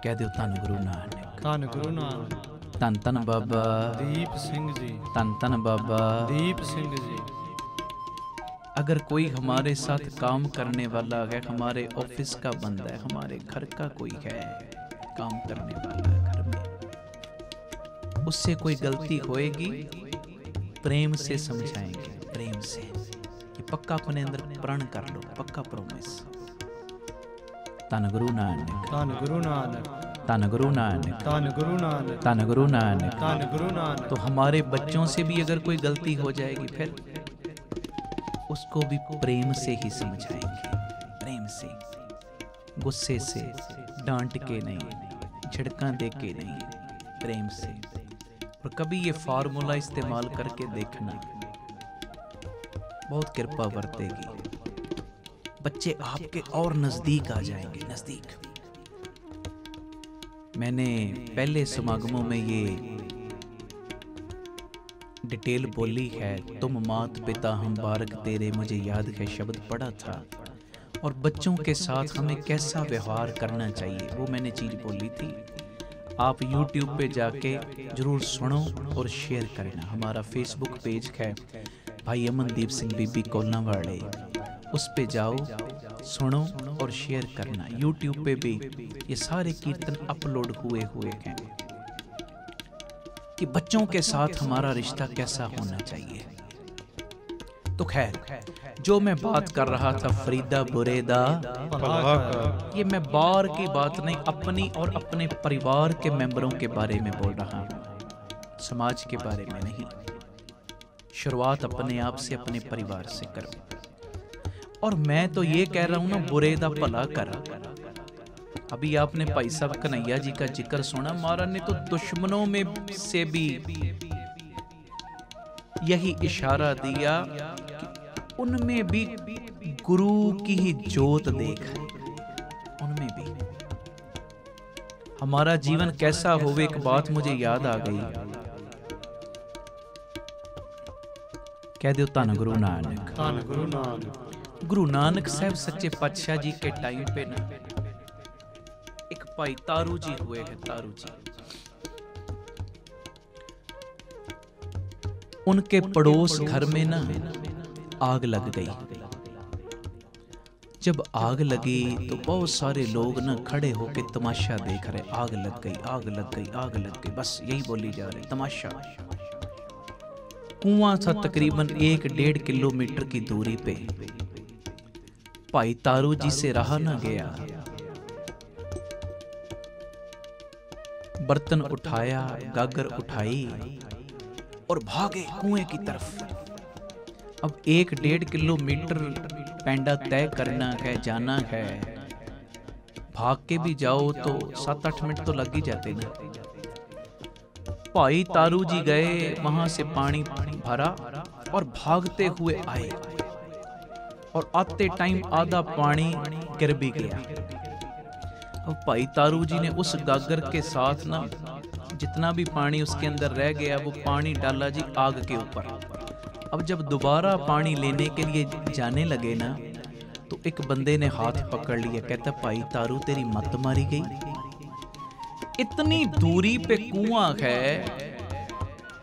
कह दो धन गुरु नानक, धन गुरु नानक। धन धन बाबा दीप सिंह जी, धन धन बाबा दीप सिंह जी। अगर कोई हमारे साथ काम करने वाला है, हमारे ऑफिस का बंदा है, हमारे घर का कोई है काम करने वाला घर में, उससे कोई गलती होएगी, प्रेम से समझाएंगे, प्रेम से। ये पक्का अपने अंदर प्रण कर लो, पक्का प्रॉमिस। धन गुरु नानक, धन गुरु नानक। धन गुरु नानक, धन गुरु नानक, धन गुरु नानक, धन गुरु नानक। तो हमारे बच्चों से भी अगर कोई गलती हो जाएगी फिर उसको भी प्रेम से ही समझाएंगे, प्रेम से, गुस्से से, डांट के नहीं, झिड़का दे के नहीं, प्रेम से। और कभी ये फार्मूला इस्तेमाल करके देखना, बहुत कृपा बरतेगी, बच्चे आपके और नजदीक आ जाएंगे, नजदीक। मैंने पहले समागमों में ये डिटेल बोली है, तुम मात पिता हम बारक तेरे, मुझे याद है शब्द पढ़ा था। और बच्चों के साथ हमें कैसा व्यवहार करना चाहिए वो मैंने चीज़ बोली थी। आप YouTube पे जाके ज़रूर सुनो और शेयर करना। हमारा फेसबुक पेज है भाई अमनदीप सिंह बीबी कोल्लावाड़े, उस पे जाओ, सुनो और शेयर करना। YouTube पे भी ये सारे कीर्तन अपलोड हुए हैं कि बच्चों के साथ हमारा रिश्ता कैसा होना चाहिए। तो खैर, जो मैं बात कर रहा था फरीदा बुरेदा, ये मैं बार की बात नहीं, अपनी और अपने परिवार के मेंबरों के बारे में बोल रहा हूँ, समाज के बारे में नहीं। शुरुआत अपने आप से, अपने परिवार से करो। और मैं तो ये कह रहा हूँ ना, बुरेदा भला कर। अभी आपने भाई साहब कन्हैया जी का जिक्र सुना, महाराज ने तो दुश्मनों में से भी यही इशारा दिया कि उनमें भी गुरु की ही जोत देख, उनमें भी हमारा जीवन कैसा हो। एक बात मुझे याद आ गई, कह दो धन गुरु नानक, धन गुरु नानक। गुरु नानक साहब सच्चे पातशाह जी के टाइम पे ना एक भाई तारू जी हुए हैं, तारू जी। उनके पड़ोस घर में ना आग लग गई। जब आग लगी तो बहुत सारे लोग ना खड़े होके तमाशा देख रहे, आग लग गई, आग लग गई, आग लग गई, बस यही बोली जा रही, तमाशा। कुआं था तकरीबन 1-1.5 किलोमीटर की दूरी पे। भाई तारू जी से रहा ना गया, बर्तन उठाया, गागर उठाई और भागे कुएं की तरफ। अब 1-1.5 किलोमीटर पैंडा तय करना है, जाना है। भाग के भी जाओ तो 7-8 मिनट तो लग ही जाते ना। भाई तारू जी गए, वहां से पानी भरा और भागते हुए आए, और आते टाइम आधा पानी गिर भी गया। अब भाई तारू जी ने उस गागर के साथ ना जितना भी पानी उसके अंदर रह गया वो पानी डाला जी आग के ऊपर। अब जब दोबारा पानी लेने के लिए जाने लगे ना तो एक बंदे ने हाथ पकड़ लिया, कहता भाई तारू तेरी मत मारी गई, इतनी दूरी पे कुआं है,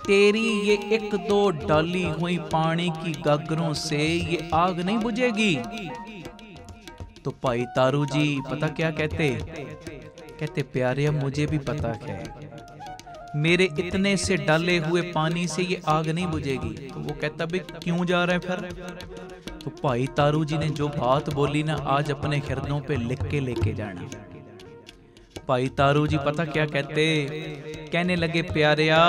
तेरी ये 1-2 डाली हुई पानी की गागरों से ये आग नहीं बुझेगी। तो भाई तारू जी पता क्या कहते, कहते प्यारे मुझे भी पता है, मेरे इतने से डाले हुए पानी से ये आग नहीं बुझेगी। तो वो कहता भाई क्यों जा रहे हैं फिर। तो भाई तारू जी ने जो बात बोली ना, आज अपने हृदयों पे लिख के लेके जाना। भाई तारू जी पता क्या कहते, कहने लगे प्यारिया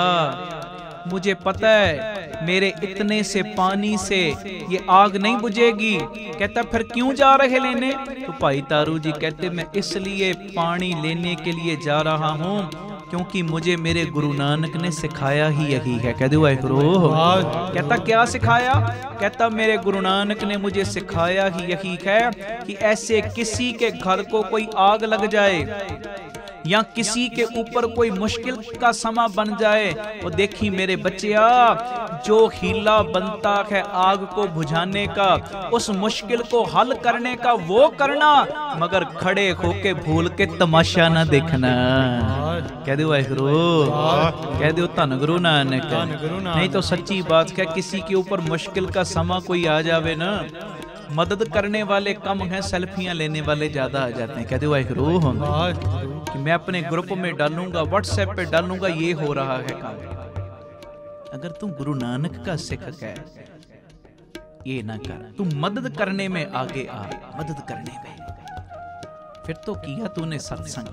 मुझे पता है मेरे इतने से पानी से ये आग नहीं बुझेगी। कहता फिर क्यों जा रहे लेने। तो भाई तारू जी कहते मैं इसलिए पानी लेने के लिए जा रहा हूँ क्योंकि मुझे मेरे गुरु नानक ने सिखाया ही यही है। कह दो वाहिगुरू। कहता क्या सिखाया। कहता मेरे गुरु नानक ने मुझे सिखाया ही यही है कि ऐसे किसी के घर को कोई आग लग जाए या किसी के ऊपर कोई मुश्किल का समा बन जाए, वो देखी मेरे बच्चिया जो हीला बनता है आग को बुझाने का, उस मुश्किल को हल करने का वो करना, मगर खड़े होके भूल के तमाशा ना देखना। कह दो वाहिगुरू, कह दो धन गुरु नानक। नहीं तो सच्ची बात है, किसी के ऊपर मुश्किल का समा कोई आ जावे ना, मदद करने वाले कम हैं, सेल्फियां लेने वाले ज्यादा आ जाते हैं। कहते वाहिगुरू कि मैं अपने ग्रुप में डालूंगा, व्हाट्सएप पे डालूंगा, ये हो रहा है काम। अगर तुम गुरु नानक का सिख है, ये ना कर, तुम मदद करने में आगे आ, मदद करने में। फिर तो किया तूने सत्संग,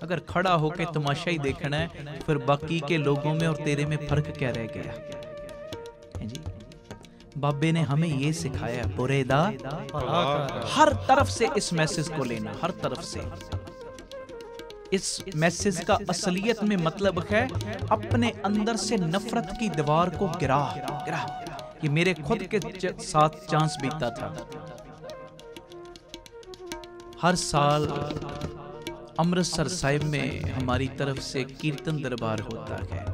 अगर खड़ा होके तमाशा ही देखना है, फिर बाकी के लोगों में और तेरे में फर्क क्या रह गया है जी। बाबे ने हमें ये सिखाया, बुरेदा हर तरफ से इस मैसेज को लेना, हर तरफ से। इस मैसेज का असलियत में मतलब है अपने अंदर से नफरत की दीवार को गिरा। ये मेरे खुद के साथ चांस बीता था। हर साल अमृतसर साहिब में हमारी तरफ से कीर्तन दरबार होता है,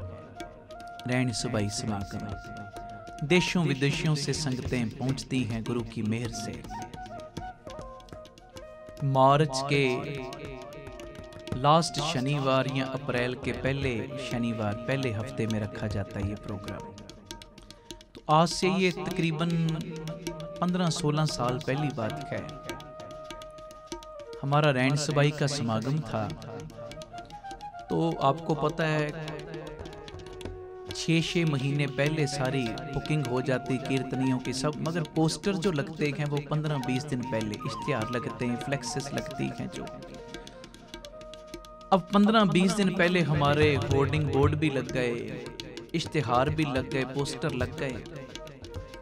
रैन सुबाई समागम। देशों विदेशों से संगतें पहुंचती हैं गुरु की मेहर से। मार्च के लास्ट शनिवार या अप्रैल के पहले शनिवार, पहले हफ्ते में रखा जाता है ये प्रोग्राम। तो आज से ये तकरीबन 15-16 साल पहली बात है। हमारा रैन सबाई का समागम था। तो आपको पता है 6-6 महीने पहले सारी बुकिंग हो जाती कीर्तनियों की सब, मगर पोस्टर जो लगते हैं वो 15-20 दिन पहले इश्तिहार लगते हैं, फ्लेक्सेस लगती हैं जो। अब 15-20 दिन पहले हमारे होर्डिंग बोर्ड भी लग गए, इश्तिहार भी लग गए, पोस्टर लग गए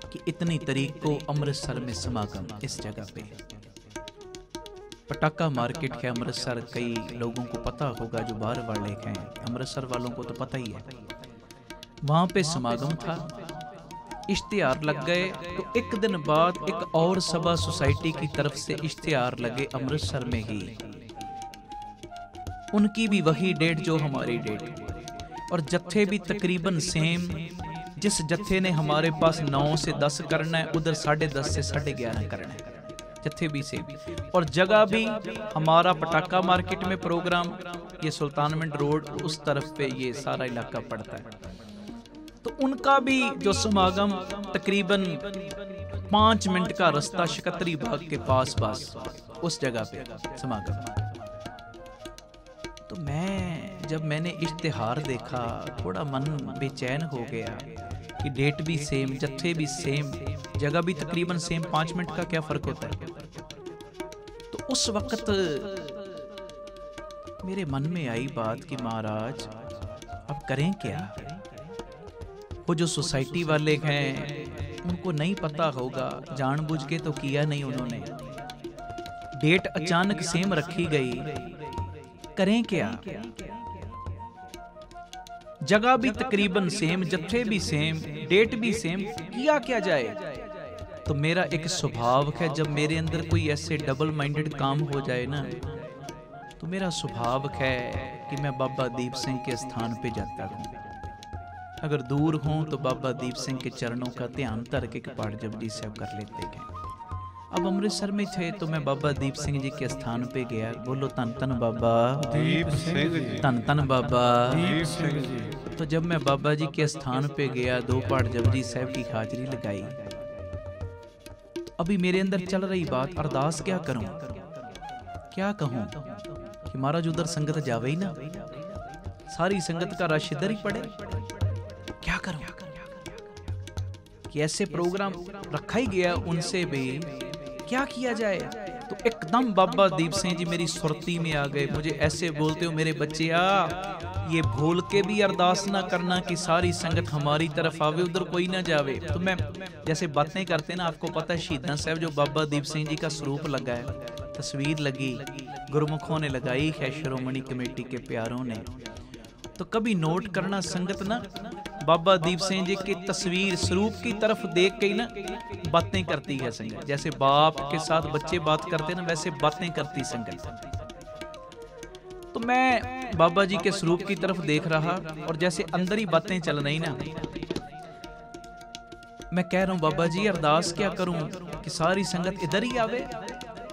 कि इतनी तारीख को अमृतसर में समागम इस जगह पे। पटाखा मार्केट है अमृतसर, कई लोगों को पता होगा जो बाहर वाले हैं, अमृतसर वालों को तो पता ही है। वहां पे समागम था, इश्तिहार लग गए। तो एक दिन बाद एक और सभा सोसाइटी की तरफ से इश्तिहार लगे अमृतसर में ही, उनकी भी वही डेट जो हमारी डेट, और जत्थे भी तकरीबन सेम। जिस जत्थे ने हमारे पास 9 से 10 करना है, उधर 10:30 से 11:30 करना है, जत्थे भी सेम। और जगह भी हमारा पटाखा मार्केट में प्रोग्राम, ये सुल्तानविंड रोड उस तरफ पे ये सारा इलाका पड़ता है। तो उनका भी जो समागम तकरीबन 5 मिनट का रास्ता शकत्री बाग के पास उस जगह पे समागम। तो जब मैंने इश्तिहार देखा, थोड़ा मन बेचैन हो गया कि डेट भी सेम, जत्थे भी सेम, जगह भी तकरीबन सेम, 5 मिनट का क्या फर्क होता है। तो उस वक्त मेरे मन में आई बात कि महाराज अब करें क्या। वो जो सोसाइटी वाले हैं उनको नहीं पता होगा, जानबूझ के तो किया नहीं उन्होंने, डेट अचानक सेम रखी गई, करें क्या। जगह भी तकरीबन सेम, जत्थे भी सेम, डेट भी सेम, किया क्या जाए। तो मेरा एक स्वभाव है, जब मेरे अंदर कोई ऐसे डबल माइंडेड काम हो जाए ना, तो मेरा स्वभाव है कि मैं बाबा दीप सिंह के स्थान पे जाता हूँ। अगर दूर हूँ तो बाबा दीप सिंह के चरणों का ध्यान धर के पाठ जपजी साहब कर लेते हैं। अब अमृतसर में थे तो मैं बाबा दीप सिंह जी के स्थान पे गया। बोलो तन तन बाबा दीप सिंह जी, तन तन बाबा दीप सिंह जी। तो जब मैं बाबा जी के स्थान पे गया, 2 पाठ जपजी साहब की हाजिरी लगाई। अभी मेरे अंदर चल रही बात, अरदास क्या करूं, क्या कहूं कि महाराज उधर संगत जावे ही ना, सारी संगत का रश इधर ही पड़े, क्या करूं कि ऐसे प्रोग्राम रखा ही गया, उनसे भी क्या किया जाए। तो एकदम बाबा दीप सिंह जी मेरी सुरती में आ गए। मुझे ऐसे बोलते हो, मेरे बच्चे ये भूल के भी अरदास ना करना कि सारी संगत हमारी तरफ आवे, उधर कोई ना जावे। तो मैं जैसे बातें करते ना, आपको पता है शहीदां साहब जो बाबा दीप सिंह जी का स्वरूप लगा है, तस्वीर लगी, गुरमुखों ने लगाई है, शिरोमणि कमेटी के प्यारों ने। तो कभी नोट करना संगत ना, बाबा दीप सिंह जी की तस्वीर स्वरूप की तरफ देख के ना बातें करती है संगत। जैसे बाप के साथ बच्चे बात करते ना, वैसे बातें करती संगत। तो मैं बाबा जी के स्वरूप की तरफ देख रहा, और जैसे अंदर ही बातें चल रही ना, मैं कह रहा हूं बाबा जी अरदास क्या करूं कि सारी संगत इधर ही आवे।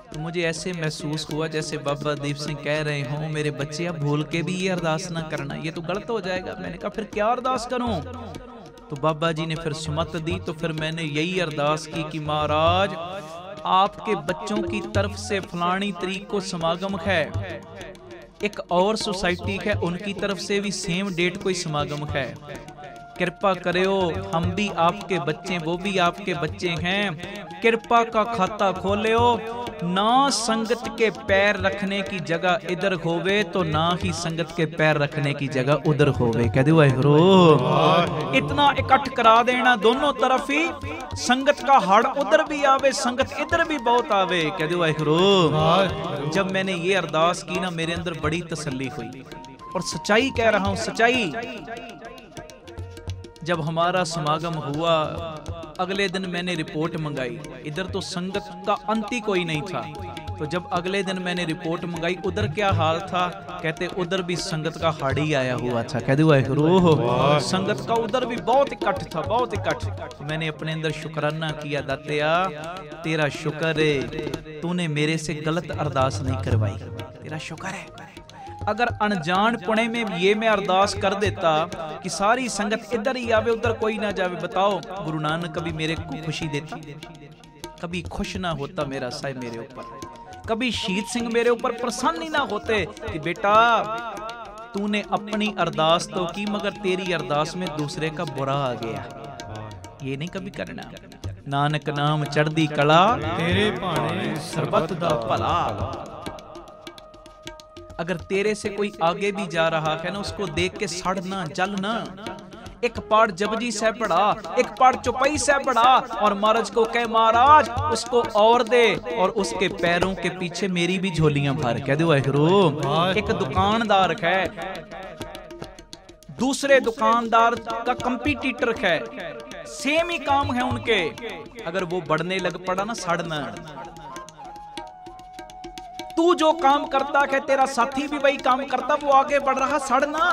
तो मुझे ऐसे महसूस हुआ जैसे बाबा दीप सिंह कह रहे हों, मेरे बच्चे अब भूल के भी ये अरदास ना करना, ये तो गलत हो जाएगा। मैंने कहा फिर क्या अरदास करूं। तो बाबा जी ने फिर सुमत दी। तो फिर मैंने यही अरदास की कि महाराज आपके बच्चों की तरफ से फलानी तारीख को समागम है, एक और सोसाइटी है उनकी तरफ से भी सेम डेट कोई समागम है, कृपा करो, हम भी आपके बच्चे, वो भी आपके बच्चे हैं, कृपा का खाता खोलो, ना संगत के पैर रखने की जगह इधर होवे तो ना ही संगत के पैर रखने की जगह उधर होवे। कह दो वाहिगुरू, इतना इकट्ठ करा देना दोनों तरफ ही, संगत का हड़ उधर भी आवे संगत इधर भी बहुत आवे। कह दो वाहिगुरू। जब मैंने ये अरदास की ना मेरे अंदर बड़ी तसल्ली हुई, और सच्चाई कह रहा हूं, सच्चाई। जब हमारा समागम हुआ अगले दिन मैंने रिपोर्ट मंगाई, इधर तो संगत का अंत ही कोई नहीं था। तो जब अगले दिन मैंने रिपोर्ट मंगाई उधर क्या हाल था, कहते उधर भी संगत का हाड़ ही आया हुआ था। कह दो वाहिगुरू, संगत का उधर भी बहुत इकट्ठ था, बहुत इकट्ठ। मैंने अपने अंदर शुक्राना किया, दातिया तेरा शुक्र है तूने मेरे से गलत अरदास नहीं करवाई, तेरा शुक्र है। अगर अनजान पुणे में ये मैं अरदास कर देता कि सारी संगत इधर ही आवे उधर कोई ना जावे, बताओ गुरु नानक कभी मेरे को खुशी देती? कभी खुश ना होता मेरा साहिब मेरे ऊपर, कभी शहीद सिंह मेरे ऊपर प्रसन्न ही ना होते कि बेटा तूने अपनी अरदास तो की मगर तेरी अरदास में दूसरे का बुरा आ गया। ये नहीं कभी करना। नानक नाम चढ़दी कला तेरे भाने सरबत दा भला। अगर तेरे से कोई आगे भी जा रहा है ना, उसको देख के सड़ना जलना। एक पाठ जपजी से पढ़ा, एक पाठ चौपाई से पढ़ा, और महाराज को कह महाराज उसको और दे, और उसके पैरों के पीछे मेरी भी झोलियां भर। कह दो वाहिगुरू। एक दुकानदार है, दूसरे दुकानदार का कंपटीटर है, सेम ही काम है उनके, अगर वो बढ़ने लग पड़ा ना सड़ना। तू जो काम करता है तेरा साथी भी वही काम करता, वो आगे बढ़ रहा, सड़ना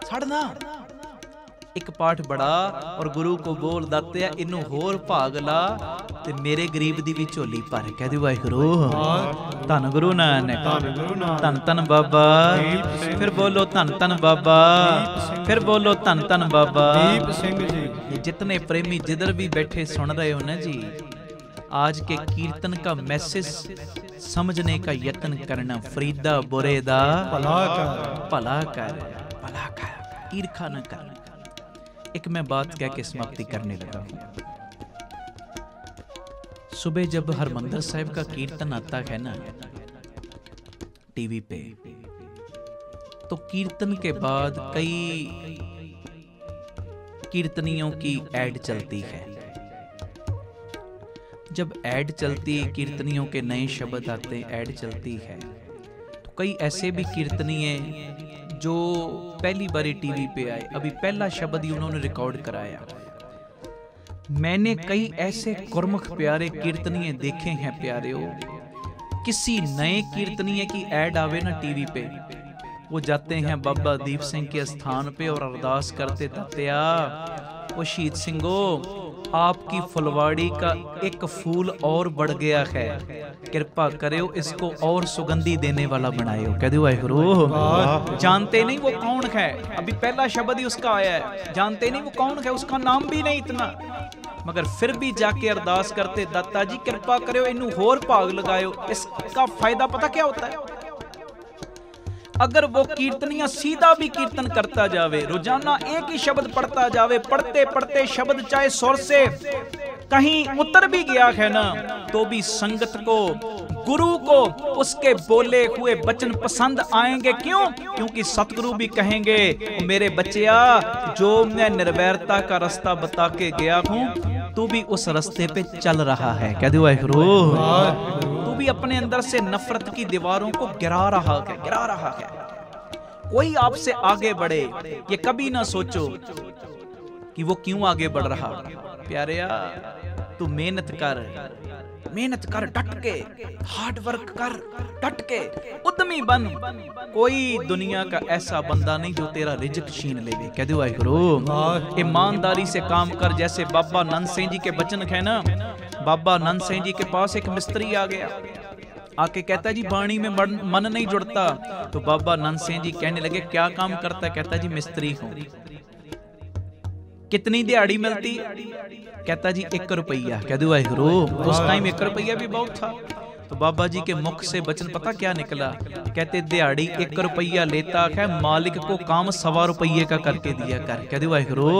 सड़ना। एक पाठ बड़ा और गुरु को बोल दाते इनू होर भाग ला ते मेरे गरीब दी भी झोली भर। कह दो वाहिगुरू। धन गुरु नानक, धन धन बाबा, फिर बोलो धन धन बाबा, फिर बोलो धन धन बाबा। ये जितने प्रेमी जिधर भी बैठे सुन रहे हो ना जी, आज के कीर्तन का मैसेज समझने का यत्न करना। फरीदा बुरे दा भला कर, भला कर, भला कर, ईर्खा न कर। एक मैं बात कह के समाप्ति करने लगा हूं। सुबह जब हरमंदिर साहिब का कीर्तन आता है ना टीवी पे, तो कीर्तन के बाद कई कीर्तनियों की एड चलती है। जब ऐड चलती है, कीर्तनियों के नए शब्द आते हैं, ऐड चलती है, तो कई ऐसे भी कीर्तनीय जो पहली बारी टीवी पे आए, अभी पहला शब्द ही उन्होंने रिकॉर्ड कराया। मैंने कई ऐसे गुरमुख प्यारे कीर्तनीय देखे हैं प्यारे हो, किसी नए कीर्तनीय की ऐड आवे ना टीवी पे, वो जाते हैं बाबा दीप सिंह के स्थान पे और अरदास करते, दत्तिया वो शहीद सिंहो आपकी फुलवाड़ी का एक फूल और बढ़ गया है, कृपा करो इसको और सुगंधी देने वाला बनाए। कह दो वाहिगुरू। जानते नहीं वो कौन है, अभी पहला शब्द ही उसका आया है, जानते नहीं वो कौन है, उसका नाम भी नहीं इतना, मगर फिर भी जाके अरदास करते, दाता जी कृपा करो इनू होर भाग लगायो। इसका फायदा पता क्या होता है? अगर वो कीर्तनिया सीधा भी कीर्तन करता जावे, रोजाना एक ही शब्द पढ़ता जावे, पढ़ते पढ़ते शब्द चाहे सुर से कहीं उतर भी गया है ना, तो भी संगत को, गुरु को उसके बोले हुए वचन पसंद आएंगे। क्यों? क्योंकि सतगुरु भी कहेंगे मेरे बच्चिया जो मैं निर्वैरता का रास्ता बता के गया हूं, तू भी उस रास्ते पे चल रहा है। कह दो वाहिगुरू। भी अपने अंदर से नफरत की दीवारों को गिरा रहा है, गिरा रहा है। कोई आपसे आगे बढ़े ये कभी ना सोचो कि वो क्यों आगे बढ़ रहा। प्यारेया तू मेहनत कर, मेहनत कर, डट के हार्ड वर्क कर, डट के उद्यमी बन। कोई दुनिया का ऐसा बंदा नहीं जो तेरा रिज़्क छीन लेवे। कह दो वाहिगुरू। ईमानदारी से काम कर। जैसे बाबा नंद सिंह जी के बचन है ना, बाबा नंद सिंह जी के पास एक मिस्त्री आ गया, आके कहता जी बाणी में मन नहीं जुड़ता। तो बाबा नंद सिंह जी कहने लगे क्या काम करता? कहता जी मिस्त्री हूं। कितनी दिहाड़ी मिलती? कहता जी 1 रुपया। कह दो वाहिगुरू। उस टाइम 1 रुपया भी बहुत था। तो बाबा जी के मुख से वचन पता क्या निकला? कहते दिहाड़ी 1 रुपया लेता है, मालिक को काम 1.25 रुपये का करके दिया कर। कह दो वाहिगुरू।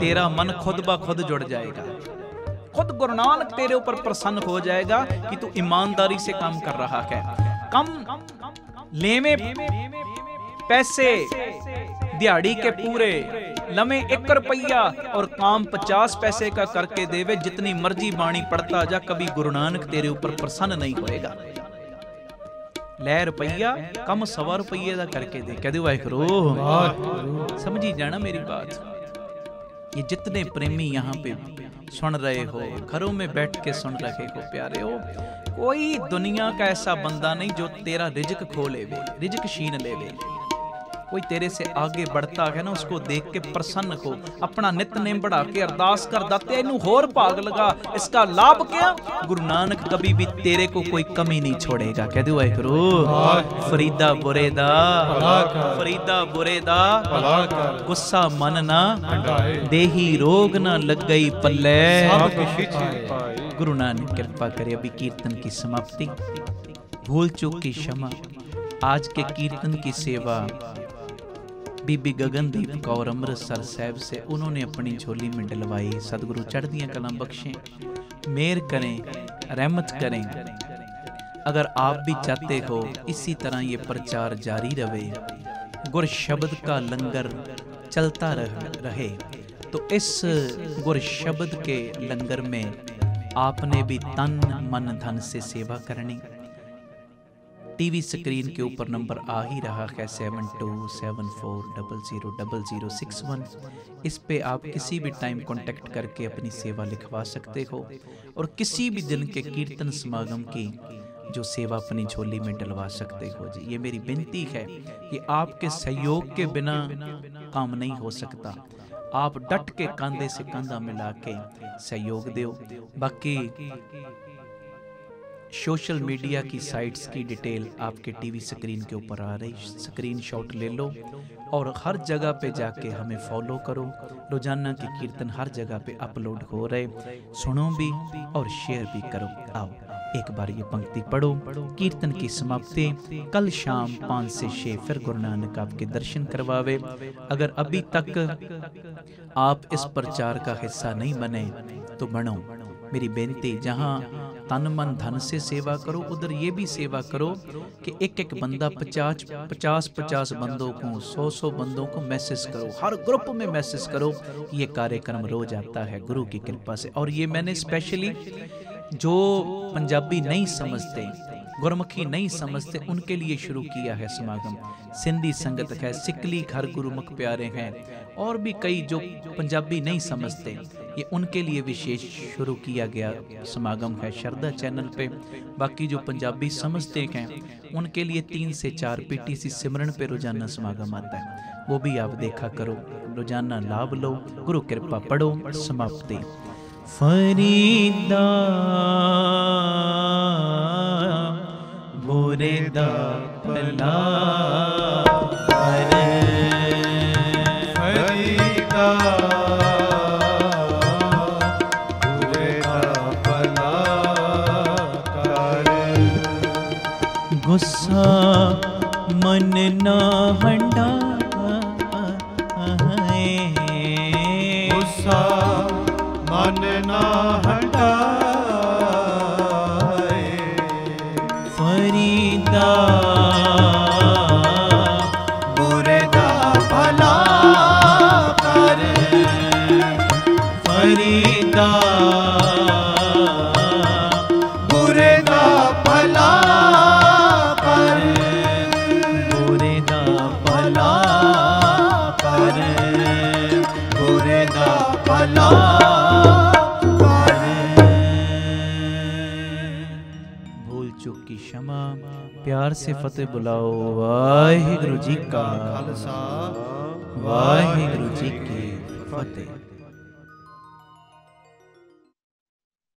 तेरा मन खुद ब खुद जुड़ जाएगा, खुद गुरु नानक तेरे ऊपर प्रसन्न हो जाएगा कि तू ईमानदारी से काम कर रहा है। कम लेवे पैसे दिहाड़ी के पूरे, लमे 1 रुपया और काम 50 पैसे का करके देवे, जितनी मर्जी बाणी पढ़ता जा, कभी गुरु नानक तेरे ऊपर प्रसन्न नहीं होएगा। ले रुपया कम 1.25 रुपये का करके दे, कह दे वाहिगुरू। समझी जाना मेरी बात। ये जितने प्रेमी यहाँ पे सुन रहे हो, घरों में बैठ के सुन रहे हो प्यारे हो, कोई दुनिया का ऐसा बंदा नहीं जो तेरा रिज़्क खो लेवे, रिज़्क छीन लेवे। कोई तेरे से आगे बढ़ता है ना, उसको देख के प्रसन्न हो, अपना नितनेम बढ़ा के अरदास कर दाते इनू होर भाग लगा। इसका लाभ क्या? गुरु नानक कभी भी तेरे को कोई कमी नहीं छोड़ेगा। कह दो वाहिगुरू। फरीदा बुरेदा, फरीदा बुरेदा गुस्सा मन ना देही, रोग ना लग गई पल्ले। गुरु नानक कृपा करे। अभी कीर्तन की समाप्ति, भूल चूक की क्षमा। आज के कीर्तन की सेवा बीबी गगनदीप कौर अमृतसर साहब से उन्होंने अपनी झोली में डलवाई। सदगुरु चढ़दियां कलां बख्शें, मेहर करें, रहमत करें। अगर आप भी चाहते हो इसी तरह ये प्रचार जारी रहे, गुर शब्द का लंगर चलता रहे, तो इस गुर शब्द के लंगर में आपने भी तन मन धन से सेवा करनी। टीवी स्क्रीन के ऊपर नंबर आ ही रहा है 7274000061। इस पे आप किसी भी टाइम कांटेक्ट करके अपनी सेवा लिखवा सकते हो और किसी भी दिन के कीर्तन समागम की जो सेवा अपनी झोली में डलवा सकते हो। जी ये मेरी विनती है कि आपके सहयोग के बिना काम नहीं हो सकता। आप डट के कंधे से कंधा मिला के सहयोग दो। बाकी सोशल मीडिया की साइट्स की डिटेल आपके टीवी स्क्रीन के ऊपर आ रही, स्क्रीनशॉट ले लो और हर जगह पे जाके हमें फॉलो करो। रोजाना के कीर्तन हर जगह पे अपलोड हो रहे, सुनो भी और शेयर भी करो। आओ एक बार ये पंक्ति पढ़ो। कीर्तन की समाप्ति कल शाम 5 से 6 फिर गुरु नानक आपके दर्शन करवावे। अगर अभी तक आप इस प्रचार का हिस्सा नहीं बने तो बनो। मेरी बेनती, जहाँ तन मन धन से सेवा करो उधर ये भी सेवा करो कि एक एक बंदा 50 बंदों को 100 बंदों को मैसेज करो, हर ग्रुप में मैसेज करो। ये कार्यक्रम रोज आता है गुरु की कृपा से। और ये मैंने स्पेशली जो पंजाबी नहीं समझते, गुरमुखी नहीं समझते, उनके लिए शुरू किया है समागम। सिंधी संगत है, सिकली घर गुरुमुख प्यारे हैं और भी कई जो पंजाबी नहीं समझते, ये उनके लिए विशेष शुरू किया गया समागम है श्रद्धा चैनल पे। बाकी जो पंजाबी समझते हैं उनके लिए 3 से 4 पीटीसी सिमरन पे रोजाना समागम आता है, वो भी आप देखा करो। रोजाना लाभ लो, गुरु कृपा पढ़ो। समाप्ति। फरीदा बुरेदा भला करे, फरीदा बुरेदा भला करे। गुस्सा मन ना हंडा, गुस्सा मन ना हटाए। फरीदा बुरेदा भला कर, फरीदा बुरेदा भला कर, बुरेदा भला कर, बुरेदा भला कर। भूल चूक की क्षमा, प्यार से फतेह बुलाओ। वाहिगुरु जी का खालसा, वाहिगुरु जी की फतेह।